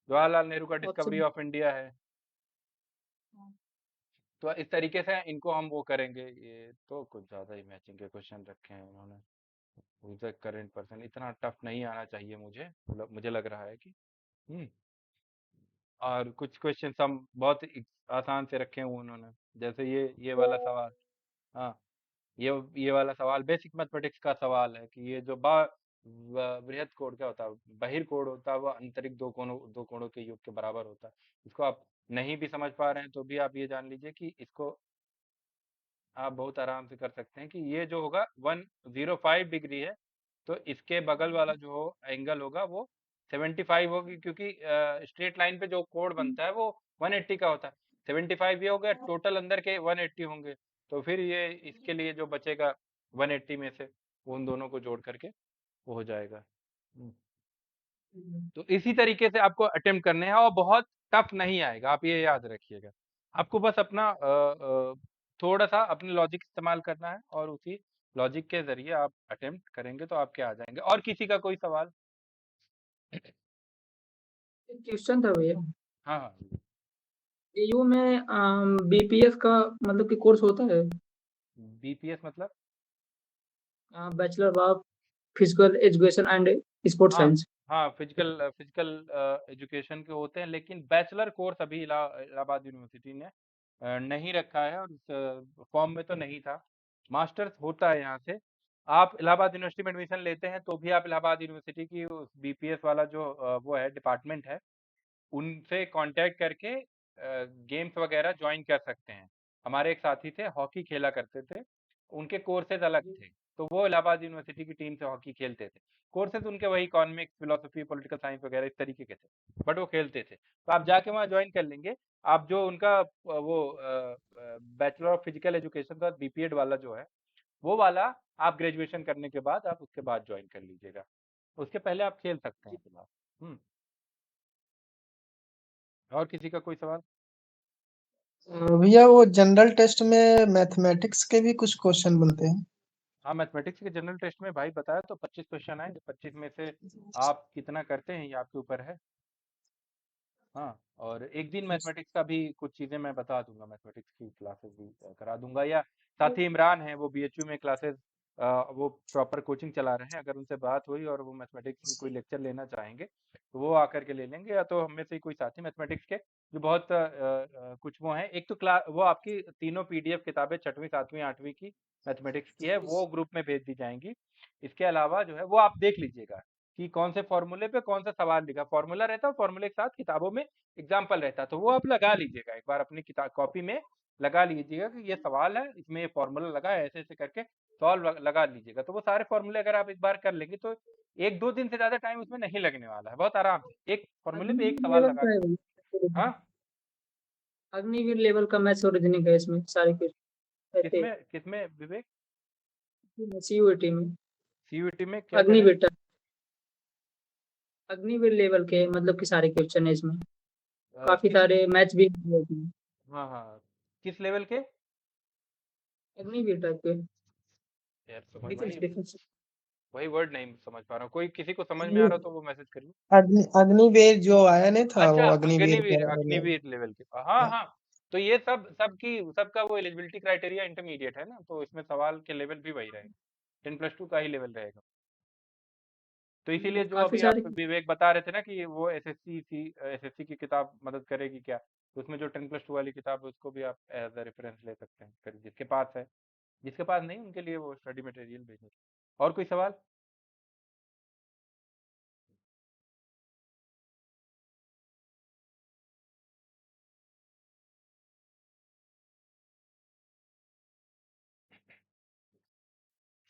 A: जवाहरलाल नेहरू का डिस्कवरी
B: ऑप्शन
A: ऑफ इंडिया है। तो इस तरीके से इनको हम वो करेंगे। ये तो कुछ ज़्यादा ही मैचिंग के क्वेश्चन रखे हैं इन्होंने। द करंट पर्सन इतना टफ नहीं आना चाहिए मुझे, मुझे लग रहा है कि हम्म। और कुछ क्वेश्चन हम बहुत आसान से रखे हुए उन्होंने, जैसे ये वाला सवाल। हाँ, ये वाला सवाल बेसिक मैथमेटिक्स का सवाल है कि ये जो बृहद कोण क्या होता है, बहिर्कोण होता है, वो आंतरिक दो कोणों के योग के बराबर होता है। इसको आप नहीं भी समझ पा रहे हैं तो भी आप ये जान लीजिए कि इसको आप बहुत आराम से कर सकते हैं कि ये जो होगा 105 डिग्री है, तो इसके बगल वाला जो एंगल होगा वो 75 होगी, क्योंकि स्ट्रेट लाइन पे जो कोण बनता है वो 180 का होता है। 75 ये हो गया, टोटल अंदर के 180 होंगे, तो फिर ये इसके लिए जो बचेगा 180 में से उन दोनों को जोड़ करके वो हो जाएगा। तो इसी तरीके से आपको अटेम्प्ट करने हैं और बहुत टफ नहीं आएगा, आप ये याद रखिएगा। आपको बस अपना थोड़ा सा अपने लॉजिक इस्तेमाल करना है और उसी लॉजिक के जरिए आप अटेम्प्ट करेंगे तो आपके आ जाएंगे। और किसी का कोई सवाल?
B: क्वेश्चन था भैया,
A: हाँ हाँ,
B: एयू में बीपीएस का मतलब कि कोर्स होता है?
A: बीपीएस मतलब?
B: Bachelor of physical education and sports
A: हाँ
B: साइंस।
A: हाँ, फिजिकल फिजिकल एजुकेशन के होते हैं, लेकिन बैचलर कोर्स अभी इलाहाबाद यूनिवर्सिटी ने नहीं रखा है, और उस फॉर्म में तो नहीं था। मास्टर्स होता है यहाँ से। आप इलाहाबाद यूनिवर्सिटी में एडमिशन लेते हैं तो भी आप इलाहाबाद यूनिवर्सिटी की उस बीपीएस वाला जो वो है डिपार्टमेंट है, उनसे कांटेक्ट करके गेम्स वगैरह ज्वाइन कर सकते हैं। हमारे एक साथी थे, हॉकी खेला करते थे, उनके कोर्सेज अलग थे, तो वो इलाहाबाद यूनिवर्सिटी की टीम से हॉकी खेलते थे। कोर्सेज उनके वही इकोनॉमिक्स, फिलोसफी, पॉलिटिकल साइंस वगैरह इस तरीके के थे, बट वो खेलते थे। तो आप जाके वहाँ ज्वाइन कर लेंगे। आप जो उनका वो बैचलर ऑफ फिजिकल एजुकेशन का बीपीएड वाला जो है, वो वाला आप ग्रेजुएशन करने के बाद आप उसके बाद ज्वाइन कर लीजिएगा, उसके पहले आप खेल सकते हैं फिलहाल। और किसी का कोई सवाल?
C: भैया वो जनरल टेस्ट में मैथमेटिक्स के भी कुछ क्वेश्चन बनते हैं?
A: हाँ, मैथमेटिक्स के जनरल टेस्ट में भाई बताया तो 25 क्वेश्चन आएंगे, 25 में से आप कितना करते हैं ये आपके ऊपर है। हाँ, और एक दिन मैथमेटिक्स का भी कुछ चीज़ें मैं बता दूंगा, मैथमेटिक्स की क्लासेस भी करा दूंगा, या साथी इमरान है वो बीएचयू में क्लासेस वो प्रॉपर कोचिंग चला रहे हैं, अगर उनसे बात हुई और वो मैथमेटिक्स की कोई लेक्चर लेना चाहेंगे तो वो आकर के ले लेंगे, या तो हमें से ही कोई साथी मैथमेटिक्स के जो बहुत कुछ वो हैं। एक तो क्लास वो आपकी तीनों पीडीएफ किताबें 6वीं 7वीं 8वीं की मैथमेटिक्स की है, वो ग्रुप में भेज दी जाएंगी। इसके अलावा जो है वो आप देख लीजिएगा कि कौन से फॉर्मूले पे कौन सा सवाल लिखा, फॉर्मूला रहता है, फॉर्मूले के साथ किताबों में एग्जाम्पल रहता है, तो वो आप लगा लीजिएगा, एक बार अपनी किताब कॉपी में लगा लीजिएगा कि ये सवाल है, इसमें ये फॉर्मूला लगा है, ऐसे ऐसे करके सॉल्व लगा लीजिएगा। तो वो सारे फॉर्मूले अगर आप एक बार कर लेंगे तो 1-2 दिन से ज्यादा टाइम उसमें नहीं लगने वाला है, बहुत आराम से एक फॉर्मूले पे एक सवाल
B: लेवल
A: लगा
B: का है
A: के।
B: भैया,
A: हाँ,
B: अग्निवीर लेवल का मैथ्स और रीजनिंग है इसमें सारे क्वेश्चन ऐसे।
A: किसमें किसमें विवेक?
B: सीयूईटी में
A: सीयूईटी में क्या कह रहे हैं?
B: अग्निवीर अग्निवीर लेवल के मतलब कि सारे क्वेश्चन है इसमें, काफी
A: किस?
B: सारे मैथ्स भी है इसमें।
A: हाँ हाँ, किस लेवल के?
B: अग्निवीर टाइप के
A: यार समझ
B: डिफेंस
A: वही
B: डिफेंस।
A: वही वर्ड नहीं समझ पा रहा हूँ, कोई किसी को समझ में आ
C: ये
A: रहा हो तो वो मैसेज करिए।
C: अग्निवीर जो आया नहीं था,
A: अच्छा,
C: वो अग्निवीर
A: अग्निवीर
C: का।
A: अग्निवीर लेवल के, हाँ हाँ। तो ये सबका वो एलिजिबिलिटी क्राइटेरिया इंटरमीडिएट है ना, तो इसमें सवाल के लेवल भी वही रहेगा, 10+2 का ही लेवल रहेगा। तो इसीलिए जो
B: काफी
A: अभी आप
B: सारे
A: विवेक बता रहे थे ना कि वो एसएससी की किताब मदद करेगी क्या, तो उसमें जो 10+2 वाली किताब है उसको भी आप एज अ रेफरेंस ले सकते हैं, फिर जिसके पास है, जिसके पास नहीं उनके लिए वो स्टडी मटेरियल भेजें। और कोई सवाल?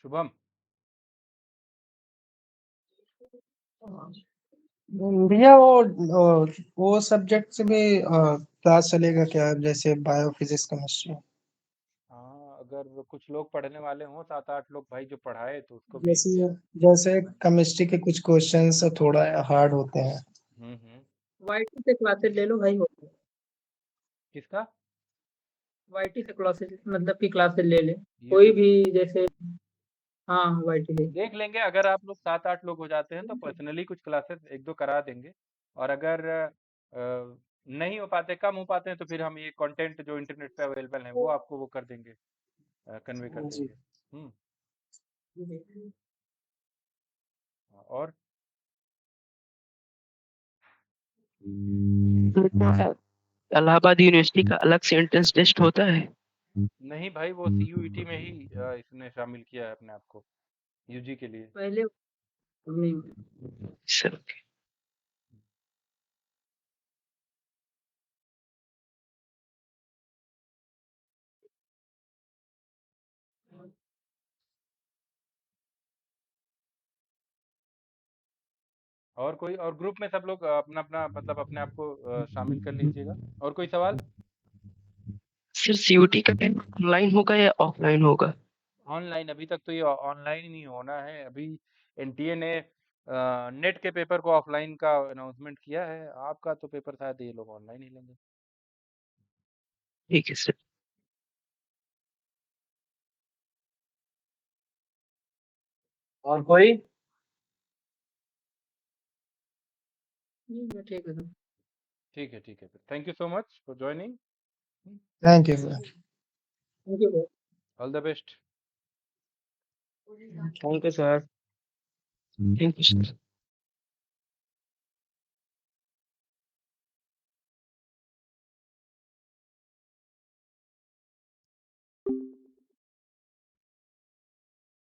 A: शुभम?
C: भैया वो सब्जेक्ट से भी क्लास चलेगा क्या, जैसे बायोफिजिक्स केमिस्ट्री?
A: हाँ, अगर कुछ लोग पढ़ने वाले हों, 7-8 लोग भाई जो पढ़ाए तो उसको भी।
C: जैसे जैसे केमिस्ट्री के कुछ क्वेश्चंस थोड़ा हार्ड होते हैं।
B: वाईटी से क्लासेस ले लो भाई, हो
A: किसका?
B: वाईटी से क्लासेस मतलब कि क्लासेस ले ले कोई
A: यूट्यूब?
B: भी, जैसे हाँ वाईटी से।
A: देख लेंगे, अगर आप लोग 7-8 लोग हो जाते हैं तो पर्सनली कुछ क्लासेस 1-2 करा देंगे, और अगर नहीं हो पाते, कम हो पाते हैं, तो फिर हम ये कंटेंट जो इंटरनेट पे अवेलेबल है वो आपको वो कर देंगे, कन्वे कर
C: जी।
A: देंगे। और
E: इलाहाबाद यूनिवर्सिटी का अलग से एंट्रेंस टेस्ट होता है?
A: नहीं भाई, वो सीयूईटी में ही इसने शामिल किया है अपने आप को यूजी के लिए।
B: पहले अब नहीं हुआ।
E: सर
A: और कोई और ग्रुप में सब लोग अपना अपना मतलब अपने आप को शामिल कर लीजिएगा। और कोई सवाल?
E: सर सीयूटी का ऑनलाइन होगा या ऑफलाइन होगा?
A: ऑनलाइन, अभी तक तो ये ऑनलाइन ही नहीं होना है। अभी एनटीए ने नेट के पेपर को ऑफलाइन का अनाउंसमेंट किया है। आपका तो पेपर शायद ये लोग ऑनलाइन ही लेंगे।
E: ठीक है सर।
C: और कोई?
B: नहीं, मैं ठीक है।
A: ठीक है, ठीक है। Thank you so much for joining.
C: Thank you sir.
B: Thank you.
A: All the best.
E: Thank you sir. Thank you sir.